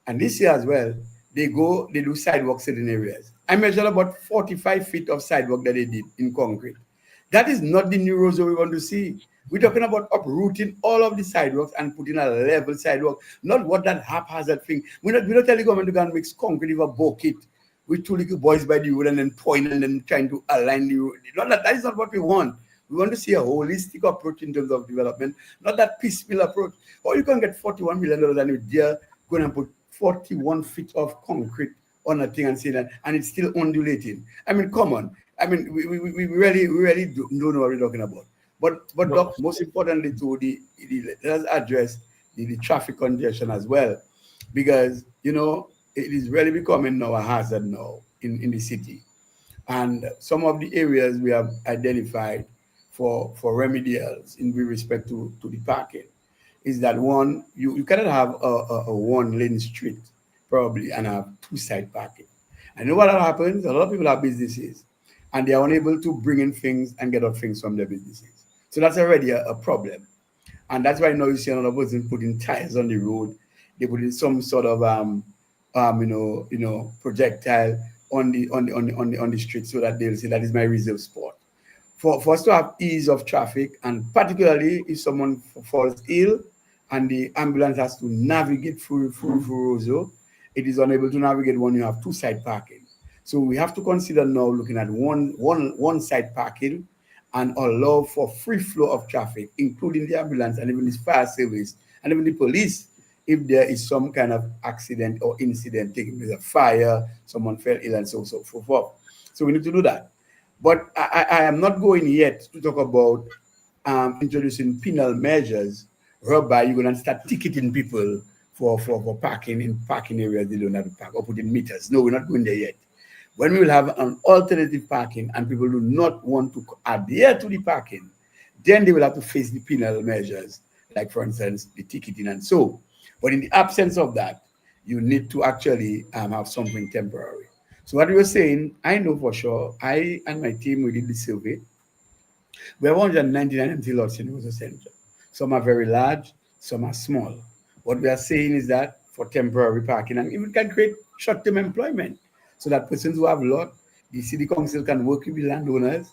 and this year as well, they do sidewalks in areas. I measured about 45 feet of sidewalk that they did in concrete. That is not the new roads that we want to see. We're talking about uprooting all of the sidewalks and putting a level sidewalk, not what that haphazard thing. We're not telling government to go and mix concrete with a bucket with two little boys by the road and then point and then trying to align the road. That is not what we want. We want to see a holistic approach in terms of development, not that piecemeal approach. Or you can get $41 million and you're going to put 41 feet of concrete on a thing and say that, and it's still undulating. I mean, come on. I mean, we really don't know what we're talking about. But Doc, most importantly, let us address the traffic congestion as well, because it is really becoming now a hazard now in the city, and some of the areas we have identified for remedials in respect to the parking is that one, you cannot have a one lane street probably and have two side parking. I know what happens. A lot of people have businesses and they are unable to bring in things and get out things from their businesses. So that's already a problem. And that's why now you see another person putting tires on the road. They put in some sort of projectile on the street, so that they'll say that is my reserve spot. For us to have ease of traffic, and particularly if someone falls ill and the ambulance has to navigate through Roseau, it is unable to navigate when you have two side parking. So we have to consider now looking at one side parking and allow for free flow of traffic, including the ambulance and even the fire service and even the police, if there is some kind of accident or incident taking place, a fire, someone fell ill, and so forth. So we need to do that. But I am not going yet to talk about introducing penal measures whereby you're going to start ticketing people for parking in parking areas they don't have to park, or putting meters. No, we're not going there yet. When we will have an alternative parking and people do not want to adhere to the parking, then they will have to face the penal measures, like, for instance, the ticketing and so. But in the absence of that, you need to actually have something temporary. So what we were saying, I know for sure, I and my team, we did the survey. We have 199 empty lots in Roseau Central. Some are very large, some are small. What we are saying is that for temporary parking, and even can create short-term employment, so that persons who have lot, the city council can work with the landowners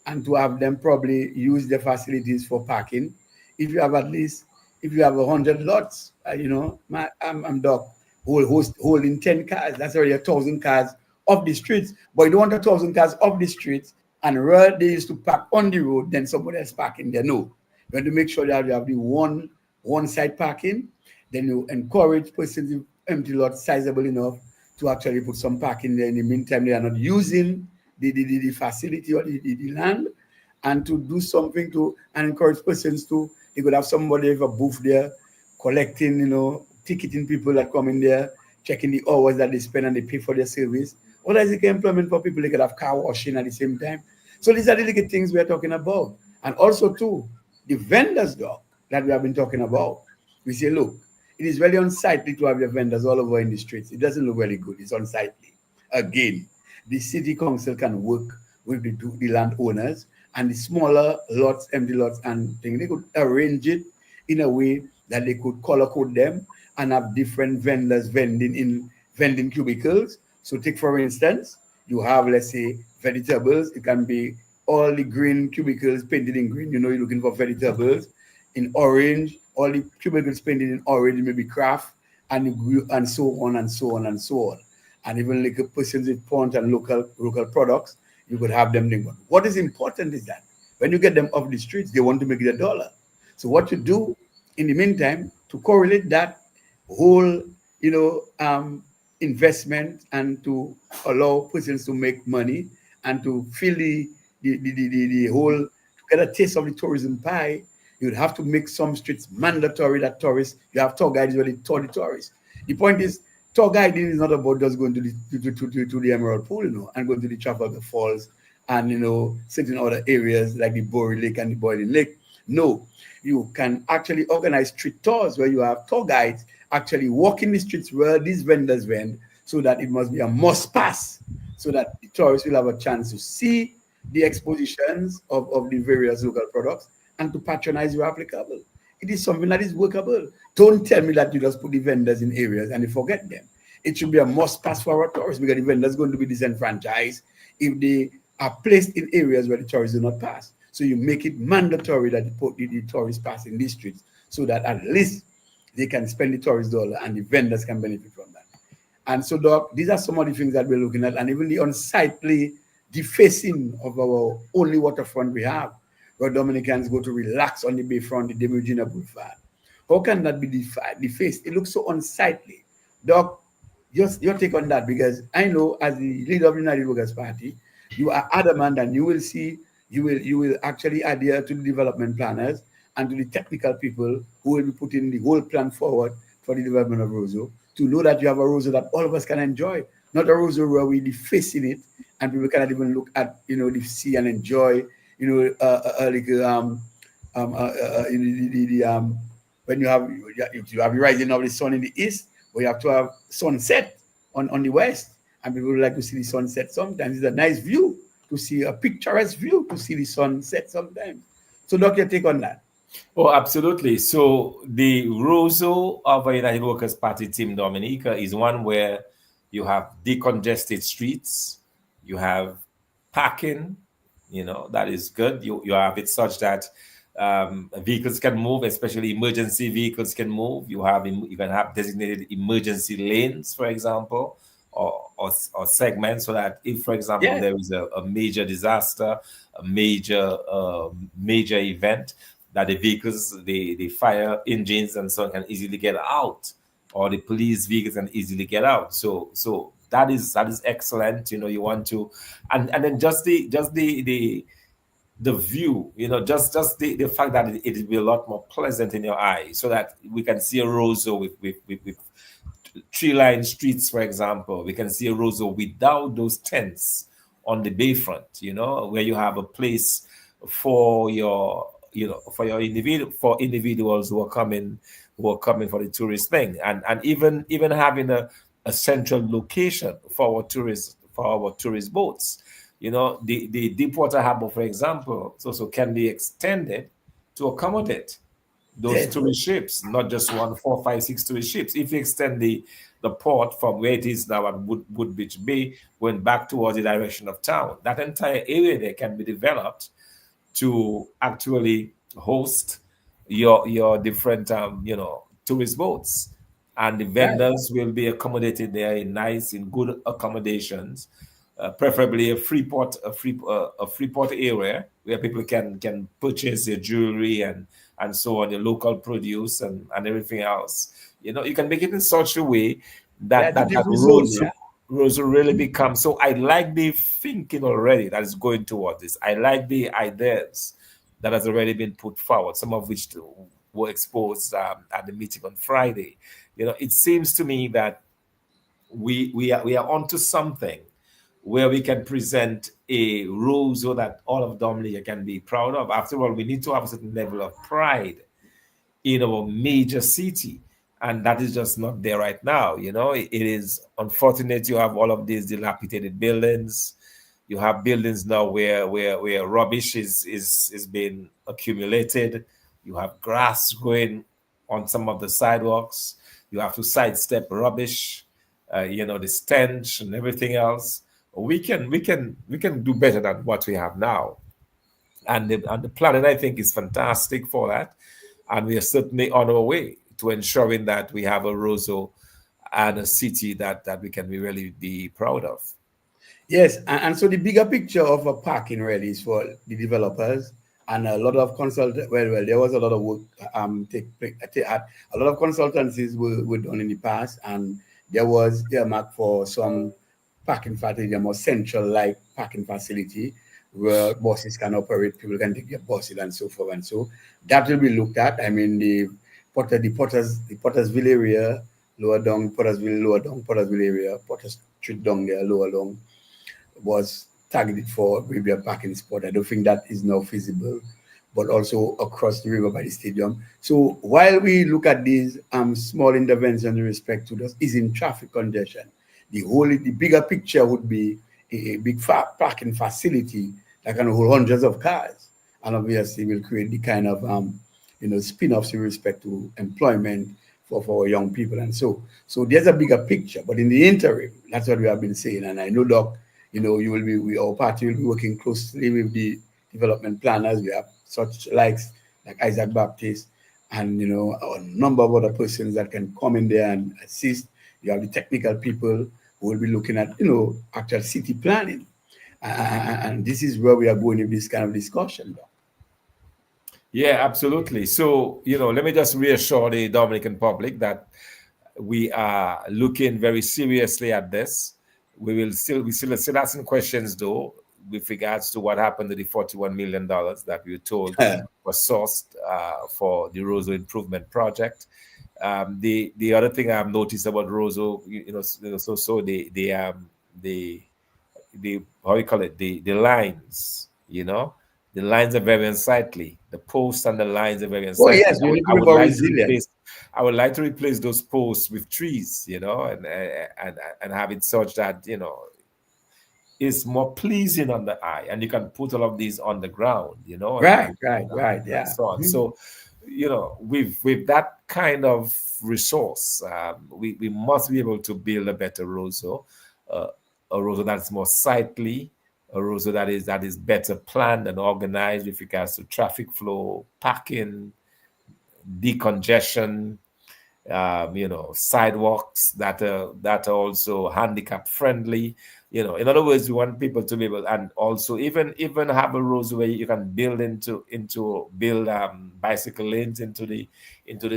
and to have them probably use their facilities for parking. If you have at least, if you have 100 lots, I'm dog, holding 10 cars, that's already 1,000 cars off the streets. But you don't want 1,000 cars off the streets and where they used to park on the road, then somebody else parking there. No, you want to make sure that you have the one side parking. Then you encourage persons with empty lots sizable enough to actually put some parking there. In the meantime, they are not using the facility or the land, and to do something to and encourage persons to. They could have somebody with a booth there collecting, ticketing people that come in there, checking the hours that they spend and they pay for their service. Or is it employment for people? They could have car washing at the same time. So these are the little things we are talking about. And also too, the vendors dog that we have been talking about. We say, look, it is very unsightly to have your vendors all over in the streets. It doesn't look very good. It's unsightly. Again, the city council can work with the landowners and the smaller lots, empty lots, and things. They could arrange it in a way that they could color code them and have different vendors vending cubicles. So take, for instance, you have, let's say, vegetables. It can be all the green cubicles painted in green. You're looking for vegetables. In orange, all the cubicles painted in orange, maybe craft, and so on and so on and so on. And even like a persons with point and local products, you could have them doing. What is important is that when you get them off the streets, they want to make it $1. So what you do in the meantime to correlate that whole, investment and to allow persons to make money and to feel the whole, to get a taste of the tourism pie, you'd have to make some streets mandatory that tourists, you have tour guides where they tour the tourists. The point is, tour guiding is not about just going to the Emerald Pool, and going to the Trafalgar Falls and, certain other areas like the Bory Lake and the Boiling Lake. No, you can actually organize street tours where you have tour guides actually walking the streets where these vendors vend, so that it must be a must pass, so that the tourists will have a chance to see the expositions of the various local products and to patronize where applicable. It is something that is workable. Don't tell me that you just put the vendors in areas and you forget them. It should be a must pass for our tourists, because the vendors are going to be disenfranchised if they are placed in areas where the tourists do not pass. So you make it mandatory that the tourists pass in these streets, so that at least they can spend the tourist dollar and the vendors can benefit from that. And so, Doc, these are some of the things that we're looking at, and even the unsightly defacing of our only waterfront we have, where Dominicans go to relax on the bayfront, the Demogena Boulevard. How can that be defaced? It looks so unsightly. Doc, just your take on that, because I know as the leader of the United Workers' Party, you are adamant and you will actually adhere to the development planners and to the technical people who will be putting the whole plan forward for the development of Roseau, to know that you have a Roseau that all of us can enjoy, not a Roseau where we're defacing it and people cannot even look at, the sea and enjoy, when you have the rising of the sun in the east, but you have to have sunset on the west, and people would like to see the sunset sometimes. It's a nice view to see, a picturesque view to see the sunset sometimes. So, Doc, your take on that? Oh, absolutely. So the Roseau of a United Workers' Party team, Dominica, is one where you have decongested streets, you have parking, that is good. You have it such that vehicles can move, especially emergency vehicles can move. You can have designated emergency lanes, for example, or segments, so that if, for example, Yeah, there is a major disaster, a major event, that the vehicles, the fire engines and so on can easily get out, or the police vehicles can easily get out. So that is excellent. You want to, and then just the view, just the fact that it will be a lot more pleasant in your eye, so that we can see a Roseau with tree-lined streets, for example. We can see a Roseau without those tents on the bayfront, where you have a place for your individuals who are coming for the tourist thing, and even having a central location for our tourist boats. The Deepwater Harbor, for example, so can be extended to accommodate those yeah. tourist ships, not just one, four, five, six tourist ships. If you extend the port from where it is now at Woodbridge Bay, going back towards the direction of town, that entire area there can be developed to actually host your different tourist boats, and the Right. vendors will be accommodated there in good accommodations, preferably a free port area where people can purchase their jewelry and so on, the local produce and everything else. You can make it in such a way Yeah, that that, that duty-free zone. roads Yeah. roads will really become. So I like the thinking already that is going toward this. I like the ideas that has already been put forward, some of which were exposed at the meeting on Friday. It seems to me that we are onto something where we can present a role so that all of Dominica can be proud of. After all, we need to have a certain level of pride in our major city. And that is just not there right now. It is unfortunate you have all of these dilapidated buildings. You have buildings now where rubbish is being accumulated. You have grass growing on some of the sidewalks. You have to sidestep rubbish, the stench and everything else. We can do better than what we have now, and the planning, I think, is fantastic for that, and we are certainly on our way to ensuring that we have a Roseau and a city that we can really be proud of. Yes, and so the bigger picture of a parking really is for the developers and a lot of well, there was a lot of work a lot of consultancies were done in the past, and there was earmarked for some parking facility, a more central like parking facility where buses can operate, people can take their buses and so forth and so that will be looked at. I mean the Pottersville area, lower down Pottersville, lower down Pottersville area, Potters Street down there, lower down was targeted for maybe a parking spot. I don't think that is now feasible, but also across the river by the stadium. So while we look at these small interventions in respect to this is in traffic congestion, the bigger picture would be a big parking facility that can hold hundreds of cars, and obviously will create the kind of spin-offs in respect to employment for young people and so there's a bigger picture. But in the interim, that's what we have been saying, and I know Doc, our party will be working closely with the development planners. We have such likes like Isaac Baptist and a number of other persons that can come in there and assist. You have the technical people who will be looking at actual city planning, and this is where we are going with this kind of discussion. Yeah, absolutely. So, let me just reassure the Dominican public that we are looking very seriously at this. We still asking questions though with regards to what happened to the $41 million that we were told was sourced for the Roseau Improvement Project. The other thing I've noticed about Roseau, so the how you call it, the lines, the lines are very unsightly. The posts and the lines are very Oh unsightly. yes, we're I looking would for like to resilience. replace those posts with trees, and have it such that it's more pleasing on the eye, and you can put all of these on the ground, Right, and right, right. and Yeah. so on. So with that kind of resource, we must be able to build a better Roseau, uh, a Roseau that's more sightly, a Roseau that is better planned and organized with regards to traffic flow, parking, decongestion, sidewalks that are also handicap friendly. In other words, we want people to be able, and also even have a roads where you can build bicycle lanes into the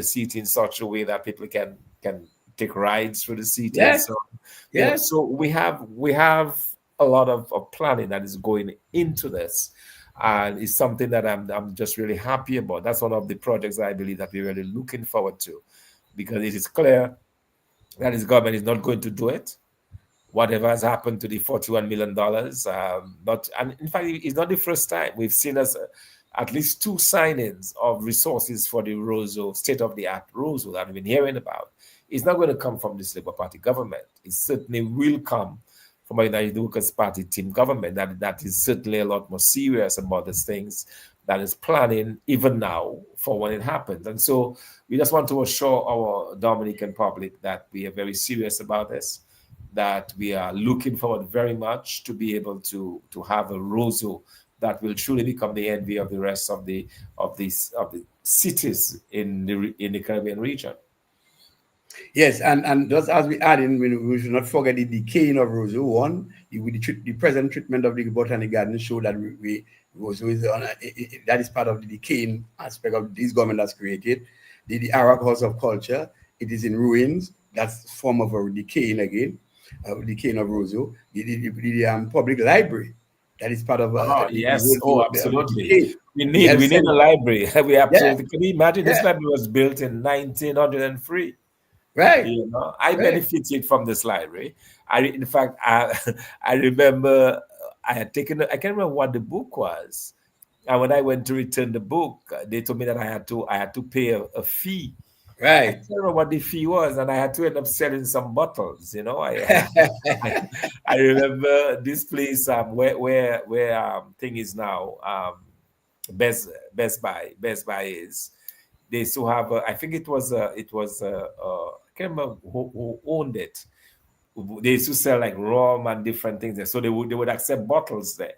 city in such a way that people can take rides through the city and Yes, so on. yes. So we have a lot of planning that is going into this, and it's something that I'm just really happy about. That's one of the projects I believe that we're really looking forward to, because it is clear that his government is not going to do it. Whatever has happened to the $41 million, but and in fact, it's not the first time we've seen at least two signings of resources for the Roseau state-of-the-art Roseau that we've been hearing about. It's not going to come from this Labour Party government. It certainly will come from a United Workers Party team government that is certainly a lot more serious about these things, that is planning even now for when it happens. And so we just want to assure our Dominican public that we are very serious about this, that we are looking forward very much to be able to have a Roseau that will truly become the envy of the rest of the cities in the Caribbean region. Yes, and just as we add in, we should not forget the decaying of Roseau. One, the present treatment of the Botanic Garden show that Roseau is that is part of the decaying aspect of this government has created. The Arak House of Culture, it is in ruins. That's form of a decaying again, decaying of Roseau. The public library, that is part of Oh the yes, whole thing oh of the absolutely. decay. We The need health we need a center, library. We yeah, absolutely, can you imagine this yeah, library was built in 1903? right, I right, benefited from this library. In fact, I remember I had taken, I can't remember what the book was. And when I went to return the book, they told me that I had to pay a fee. I right. can't remember what the fee was, and I had to end up selling some bottles. I, I remember this place where thing is now, Best Buy is. They still have I think I can't remember who owned it. They used to sell like rum and different things there, so they would accept bottles there.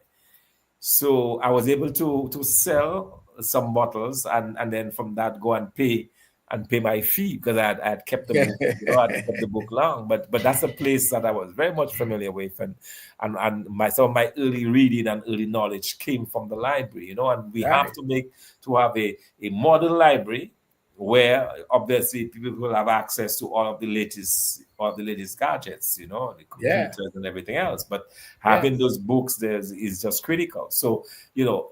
So I was able to sell some bottles, and then from that go and pay my fee, because I had kept the book, I kept the book long. But that's a place that I was very much familiar with, and some of my early reading and early knowledge came from the library, and we have Right. to have a modern library where obviously people will have access to all of the latest gadgets, the Yeah. computers and everything else. But having Yes. those books there is just critical. So, you know,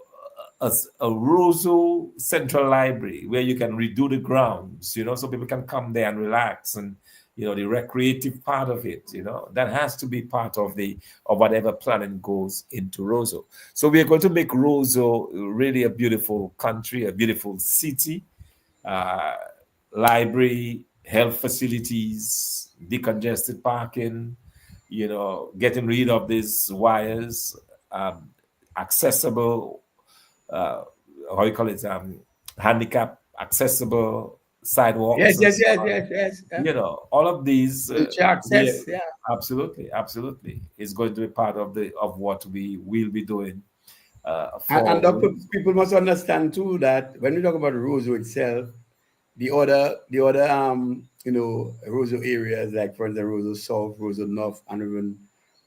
a Roseau Central Library where you can redo the grounds, so people can come there and relax, and the recreative part of it, that has to be part of whatever planning goes into Roseau. So we are going to make Roseau really a beautiful country, a beautiful city, uh, library, health facilities, decongested parking, getting rid of these wires, um, accessible, uh, how you call it, handicap accessible Yes, sidewalks and yes, so yes, on. yes, yes. All of these, Wheelchair we access. Yeah. absolutely, absolutely is going to be part of what we will be doing And for. people must understand too that when we talk about Roseau itself, the other Roseau areas, like for instance Roseau South, Roseau North, and even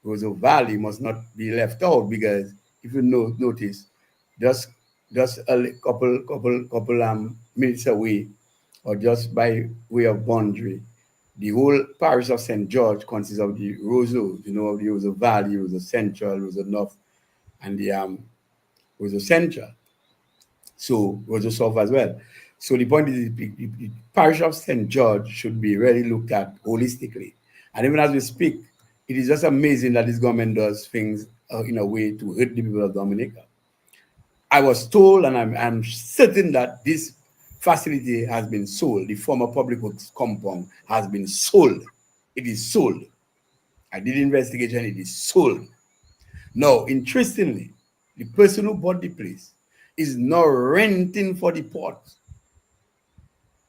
Roseau Valley must not be left out, because if you notice, just couple minutes away, or just by way of boundary, the whole parish of St. George consists of the Roseau, of the Roseau Valley, Roseau Central, Roseau North, and the Roseau Central. So Roseau South as well. So the point is, the parish of St. George should be really looked at holistically. And even as we speak, it is just amazing that this government does things in a way to hurt the people of Dominica. I was told, and I'm certain that this facility has been sold. The former public works compound has been sold. It is sold. I did investigation. It is sold. Now, interestingly, the person who bought the place is now renting for the port.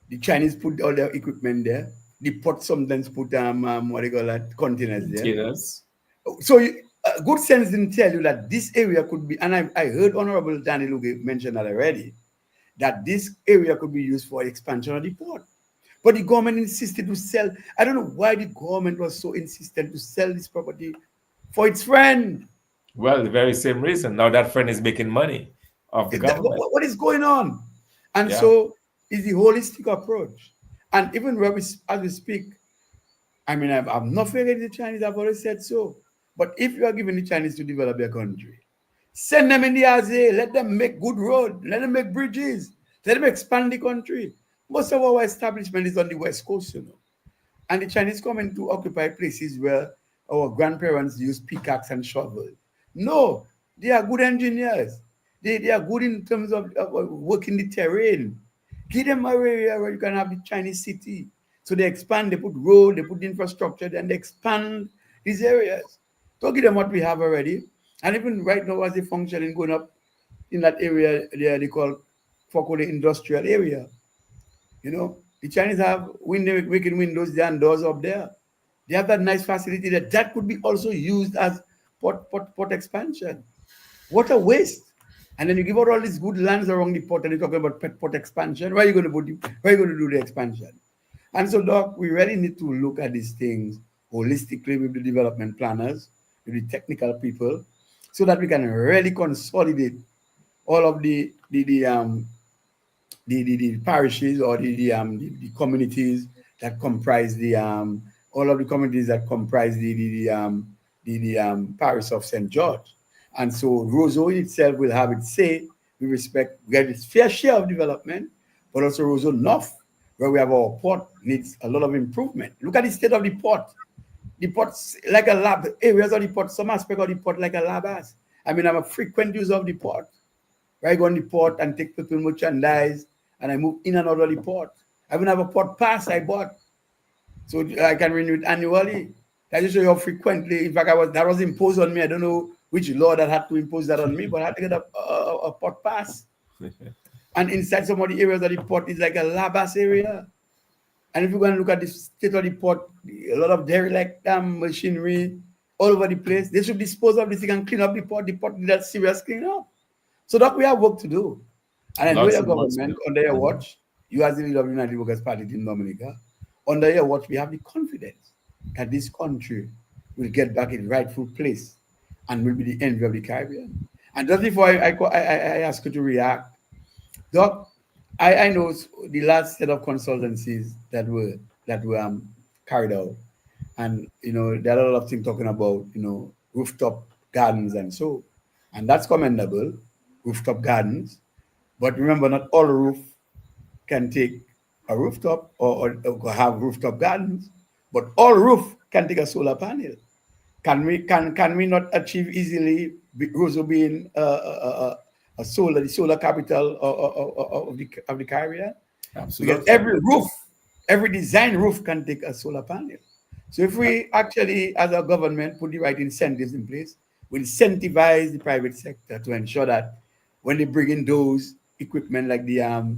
The Chinese put all their equipment there. The port sometimes put what they call that, containers there. Containers. So good sense didn't tell you that this area could be, and I heard Honorable Danny Luge mention that already, that this area could be used for expansion of the port. But the government insisted to sell. I don't know why the government was so insistent to sell this property for its friend. Well, the very same reason. Now that friend is making money of the government. What is going on? And Yeah. so it's the holistic approach. And even when as we speak, I mean, I'm not favoring the Chinese, I've already said so. But if you are giving the Chinese to develop their country, send them in the ASEA, let them make good road, let them make bridges, let them expand the country. Most of our establishment is on the West Coast, you know. And the Chinese come in to occupy places where our grandparents used pickaxe and shovel. No, they are good engineers. They are good in terms of working the terrain. Give them an area where you can have the Chinese city. So they expand, they put road, they put infrastructure, then they expand these areas. Don't give them what we have already. And even right now, as they functioning going up in that area there, they call Foko the industrial area. You know, the Chinese have making windows there and doors up there. They have that nice facility that could be also used as port expansion. What a waste! And then you give out all these good lands around the port, and you're talking about port expansion. Where are you going to where are you going to do the expansion? And so, Doc, we really need to look at these things holistically with the development planners, with the technical people, so that we can really consolidate all of the parishes or the communities that comprise all of the communities that comprise the parish of St. George. And so Roseau itself will have its say. We get its fair share of development, but also Roseau North, where we have our port, needs a lot of improvement. Look at the state of the port. The port's like a lab. Areas of the port, some aspect of the port like a lab has. I mean, I'm a frequent user of the port. Where I go on the port and take people merchandise, and I move in and out of the port. I even have a port pass I bought, so I can renew it annually. That just show you how frequently. In fact, that was imposed on me. I don't know which law that had to impose that on me, but I had to get a port pass. And inside some of the areas of the port is like a labas area. And if you're going to look at the state of the port, a lot of derelict machinery all over the place. They should dispose of this thing and clean up the port. The port needs that serious clean up. So that we have work to do. And I know Lots your and lots to government, do. under your watch, you as the leader of the United Workers' Party in Dominica, under your watch, we have the confidence that this country will get back its rightful place and will be the envy of the Caribbean. And just before I ask you to react, Doc, I know the last set of consultancies that were carried out, and there are a lot of things talking about rooftop gardens and so, and that's commendable, rooftop gardens. But remember, not all roof can take a rooftop or have rooftop gardens, but all roof can take a solar panel. Can we not achieve easily Roseau being the solar capital of the Caribbean? Because Absolutely. every design roof can take a solar panel. So if we actually, as a government, put the right incentives in place, we incentivize the private sector to ensure that when they bring in those equipment like the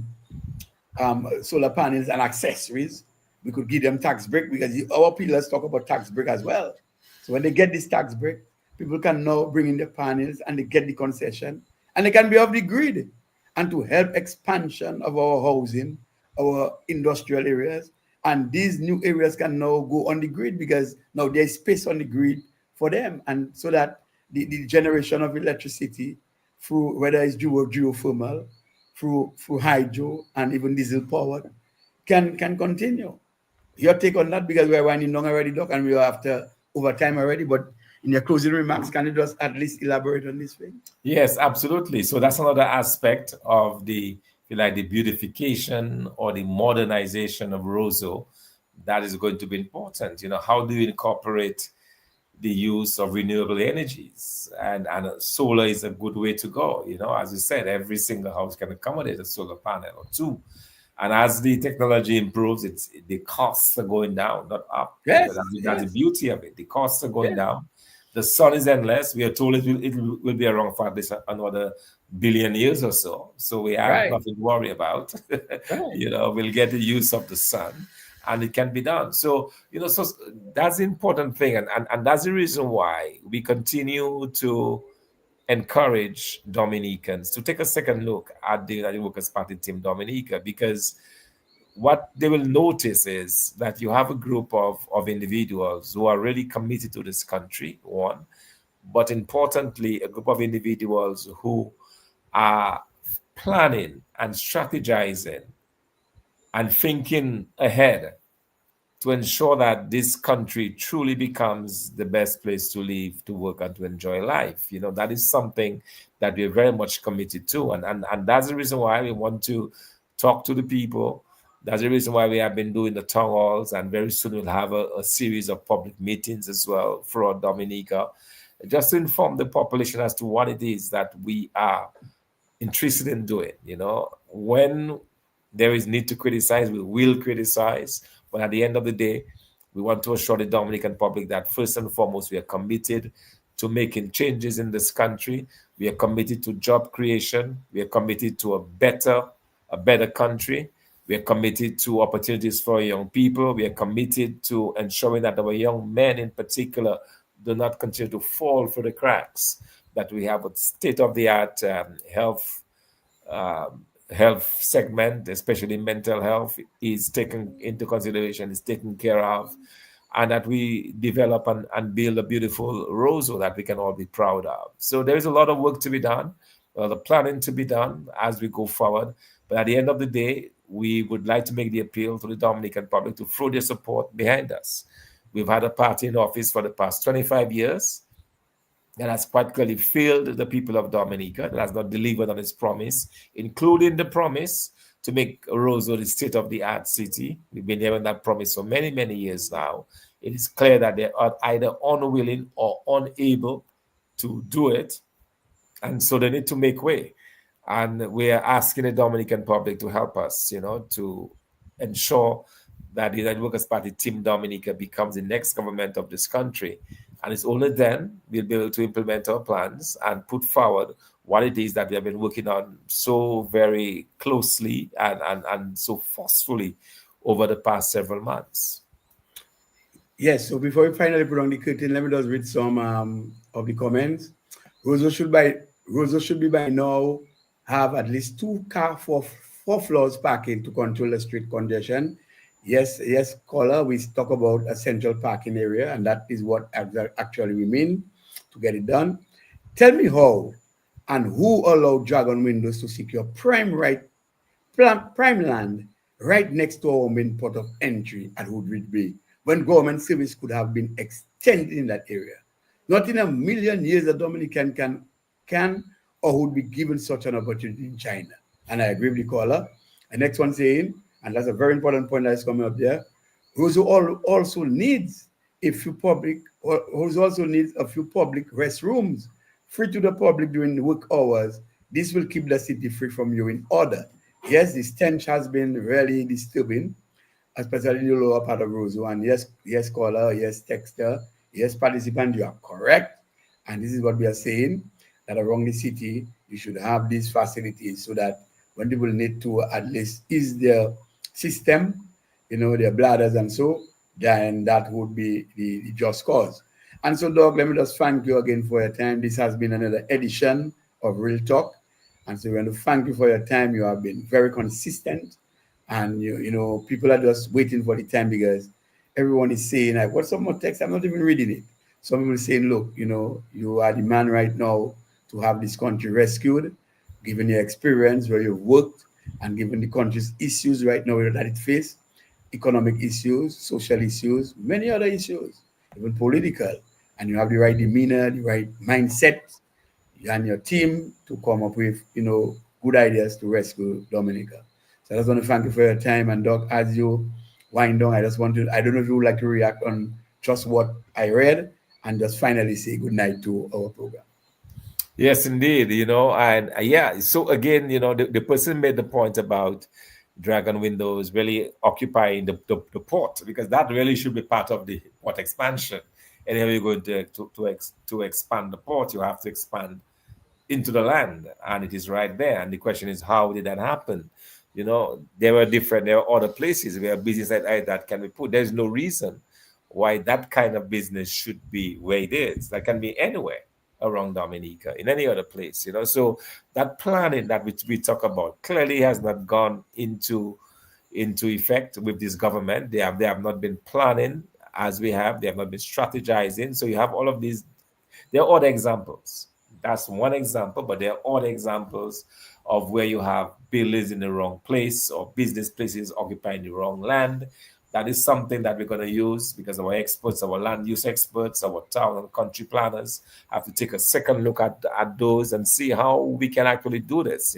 solar panels and accessories, we could give them tax break, because our pillars talk about tax break as well. So when they get this tax break, people can now bring in the panels and they get the concession, and they can be off the grid, and to help expansion of our housing, our industrial areas. And these new areas can now go on the grid, because now there's space on the grid for them, and so that the generation of electricity through, whether it's geothermal, through hydro and even diesel powered, can continue. Your take on that, because we're running long already, Doc, and we are after overtime already. But in your closing remarks, can you just at least elaborate on this thing? Yes, absolutely. So that's another aspect of the, if you like, the beautification or the modernization of Roseau that is going to be important. How do you incorporate the use of renewable energies? And solar is a good way to go. As you said, every single house can accommodate a solar panel or two. And as the technology improves, the costs are going down, not up. Yes, That's the beauty of it. The costs are going down. The sun is endless. We are told it will be around for at least another billion years or so. So we have Right, nothing to worry about. right. We'll get the use of the sun, and it can be done. So so that's the important thing, and that's the reason why we continue to encourage Dominicans to take a second look at the United Workers' Party Team Dominica, because what they will notice is that you have a group of individuals who are really committed to this country, one, but importantly, a group of individuals who are planning and strategizing and thinking ahead to ensure that this country truly becomes the best place to live, to work, and to enjoy life. That is something that we're very much committed to. And that's the reason why we want to talk to the people. That's the reason why we have been doing the town halls, and very soon we'll have a series of public meetings as well throughout Dominica, just to inform the population as to what it is that we are interested in doing. When there is need to criticize, we will criticize. But at the end of the day, we want to assure the Dominican public that first and foremost, we are committed to making changes in this country. We are committed to job creation. We are committed to a better country. We are committed to opportunities for young people. We are committed to ensuring that our young men in particular do not continue to fall through the cracks, that we have a state-of-the-art um, health segment, especially mental health, is taken into consideration, is taken care of, and that we develop and build a beautiful Roseau that we can all be proud of. So there is a lot of work to be done, a lot of planning to be done as we go forward. But at the end of the day, we would like to make the appeal to the Dominican public to throw their support behind us. We've had a party in office for the past 25 years that has practically failed the people of Dominica, that has not delivered on its promise, including the promise to make Roseau the state-of-the-art city. We've been hearing that promise for many, many years now. It is clear that they are either unwilling or unable to do it, and so they need to make way. And we are asking the Dominican public to help us, to ensure that the United Workers' Party Team Dominica becomes the next government of this country. And it's only then we'll be able to implement our plans and put forward what it is that we have been working on so very closely and so forcefully over the past several months. Yes, so before we finally put on the curtain, let me just read some of the comments. Roseau should be by now have at least two car four floors parking to control the street congestion. Yes, yes, caller, we talk about a central parking area, and that is what actually we mean to get it done. Tell me how and who allowed Dragon Windows to secure prime land right next to our main port of entry at Woodridge Bay, when government service could have been extended in that area. Not in a million years a Dominican can or would be given such an opportunity in China. And I agree with the caller. The next one saying, and that's a very important point that's coming up there, Roseau also needs also needs a few public restrooms free to the public during the work hours. This will keep the city free from urine order. Yes, the stench has been really disturbing, especially in the lower part of Roseau. And yes, yes, caller, yes, texter, yes, participant, you are correct. And this is what we are saying, that around the city, you should have these facilities so that when people need to at least ease their system, their bladders and so, then that would be the just cause. And so, Doug, let me just thank you again for your time. This has been another edition of Real Talk. And so we want to thank you for your time. You have been very consistent. And people are just waiting for the time because everyone is saying, like, what's some more text? I'm not even reading it. Some people are saying, look, you are the man right now to have this country rescued, given your experience where you've worked, and given the country's issues right now that it faces, economic issues, social issues, many other issues, even political. And you have the right demeanor, the right mindset, and your team to come up with, good ideas to rescue Dominica. So I just want to thank you for your time. And Doc, as you wind down, I don't know if you would like to react on just what I read and just finally say good night to our program. Yes, indeed, and yeah. So again, the person made the point about Dragon Windows really occupying the port, because that really should be part of the port expansion, Anyhow, you're going to expand the port, you have to expand into the land, and it is right there. And the question is, how did that happen? There are other places where business like that can be put. There's no reason why that kind of business should be where it is. That can be anywhere around Dominica, in any other place. So that planning that we talk about clearly has not gone into effect with this government. They have not been planning as we have. They have not been strategizing. So you have all of these. There are other examples. That's one example, but there are other examples of where you have buildings in the wrong place or business places occupying the wrong land. That is something that we're going to use because our experts, our land use experts, our town and country planners have to take a second look at those and see how we can actually do this.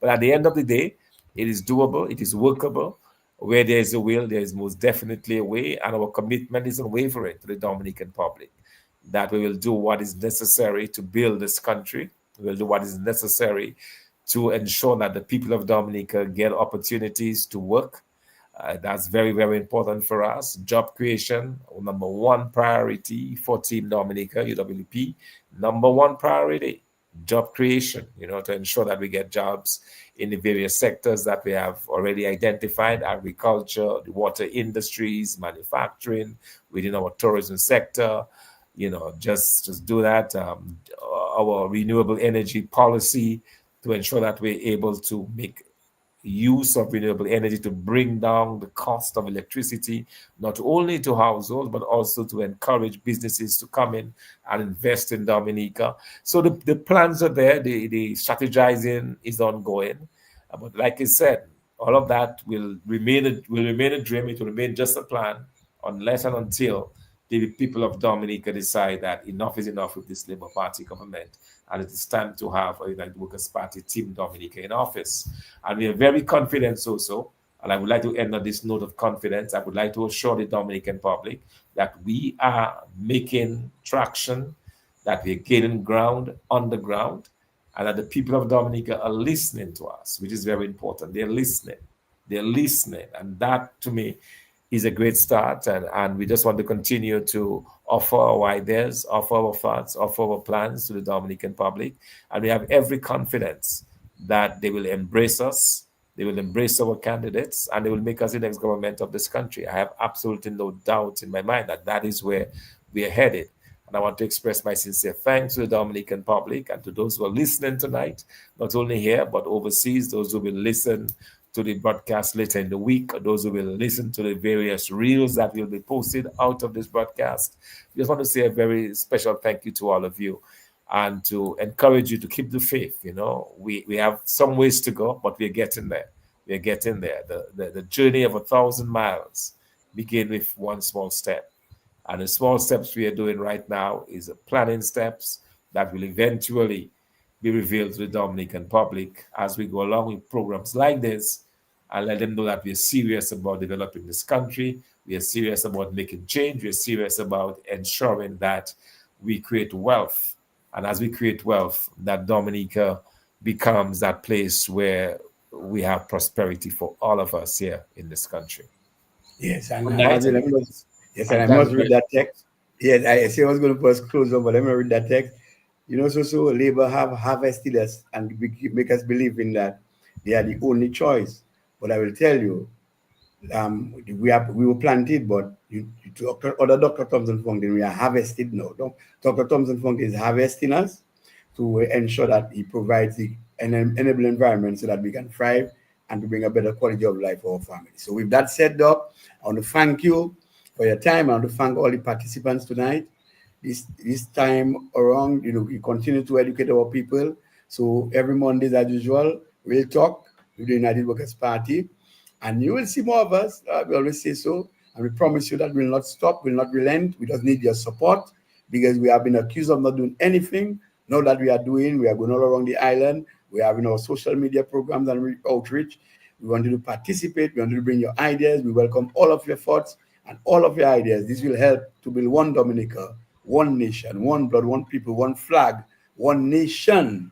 But at the end of the day, it is doable, it is workable. Where there is a will, there is most definitely a way, and our commitment is unwavering to the Dominican public that we will do what is necessary to build this country. We will do what is necessary to ensure that the people of Dominica get opportunities to work. That's very, very important for us. Job creation, number one priority for Team Dominica, UWP. Number one priority, job creation, to ensure that we get jobs in the various sectors that we have already identified: agriculture, the water industries, manufacturing, within our tourism sector. Just do that. Our renewable energy policy to ensure that we're able to make use of renewable energy to bring down the cost of electricity, not only to households, but also to encourage businesses to come in and invest in Dominica. So the plans are there, the strategizing is ongoing. But like I said, all of that will remain a dream. It will remain just a plan unless and until the people of Dominica decide that enough is enough with this Labour Party government, and it is time to have a United Workers' Party Team Dominica in office. And we are very confident also. And I would like to end on this note of confidence. I would like to assure the Dominican public that we are making traction, that we're gaining ground on the ground, and that the people of Dominica are listening to us, which is very important. They're listening. They're listening. And that, to me, is a great start. And we just want to continue to offer our ideas, offer our thoughts, offer our plans to the Dominican public. And we have every confidence that they will embrace us, they will embrace our candidates, and they will make us the next government of this country. I have absolutely no doubt in my mind that that is where we are headed. And I want to express my sincere thanks to the Dominican public and to those who are listening tonight, not only here, but overseas, those who will listen to the broadcast later in the week, those who will listen to the various reels that will be posted out of this broadcast. We just want to say a very special thank you to all of you and to encourage you to keep the faith. We have some ways to go, but we're getting there. We're getting there. The journey of 1,000 miles begin with one small step. And the small steps we are doing right now is planning steps that will eventually be revealed to the Dominican public as we go along with programs like this, and let them know that we are serious about developing this country. We are serious about making change. We are serious about ensuring that we create wealth. And as we create wealth, that Dominica becomes that place where we have prosperity for all of us here in this country. Yes, and Good night. yes, and I must read that text. Yes, I say I was going to first close up, but let me read that text. So Labour have harvested us and make us believe in that they are the only choice. But I will tell you, we were planted, but Dr. Thomson Fontaine, we are harvested now. Dr. Thomson Fontaine is harvesting us to ensure that he provides the enable environment so that we can thrive and to bring a better quality of life for our family. So with that said, Doc, I want to thank you for your time. I want to thank all the participants tonight. This time around, we continue to educate our people. So every Monday, as usual, we'll talk with the United Workers' Party, and you will see more of us. We always say so, and we promise you that we'll not stop, we'll not relent. We just need your support because we have been accused of not doing anything. Now that we are doing, we are going all around the island. We are having our social media programs and outreach. We want you to participate. We want you to bring your ideas. We welcome all of your thoughts and all of your ideas. This will help to build one Dominica, one nation, one blood, one people, one flag, one nation.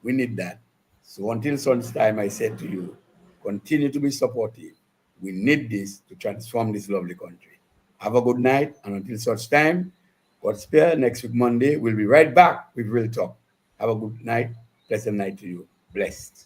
We need that. So until such time, I said to you, continue to be supportive. We need this to transform this lovely country. Have a good night, and until such time, God's spare. Next week, Monday, we'll be right back with Real Talk. Have a good night. Pleasant night to you. Blessed.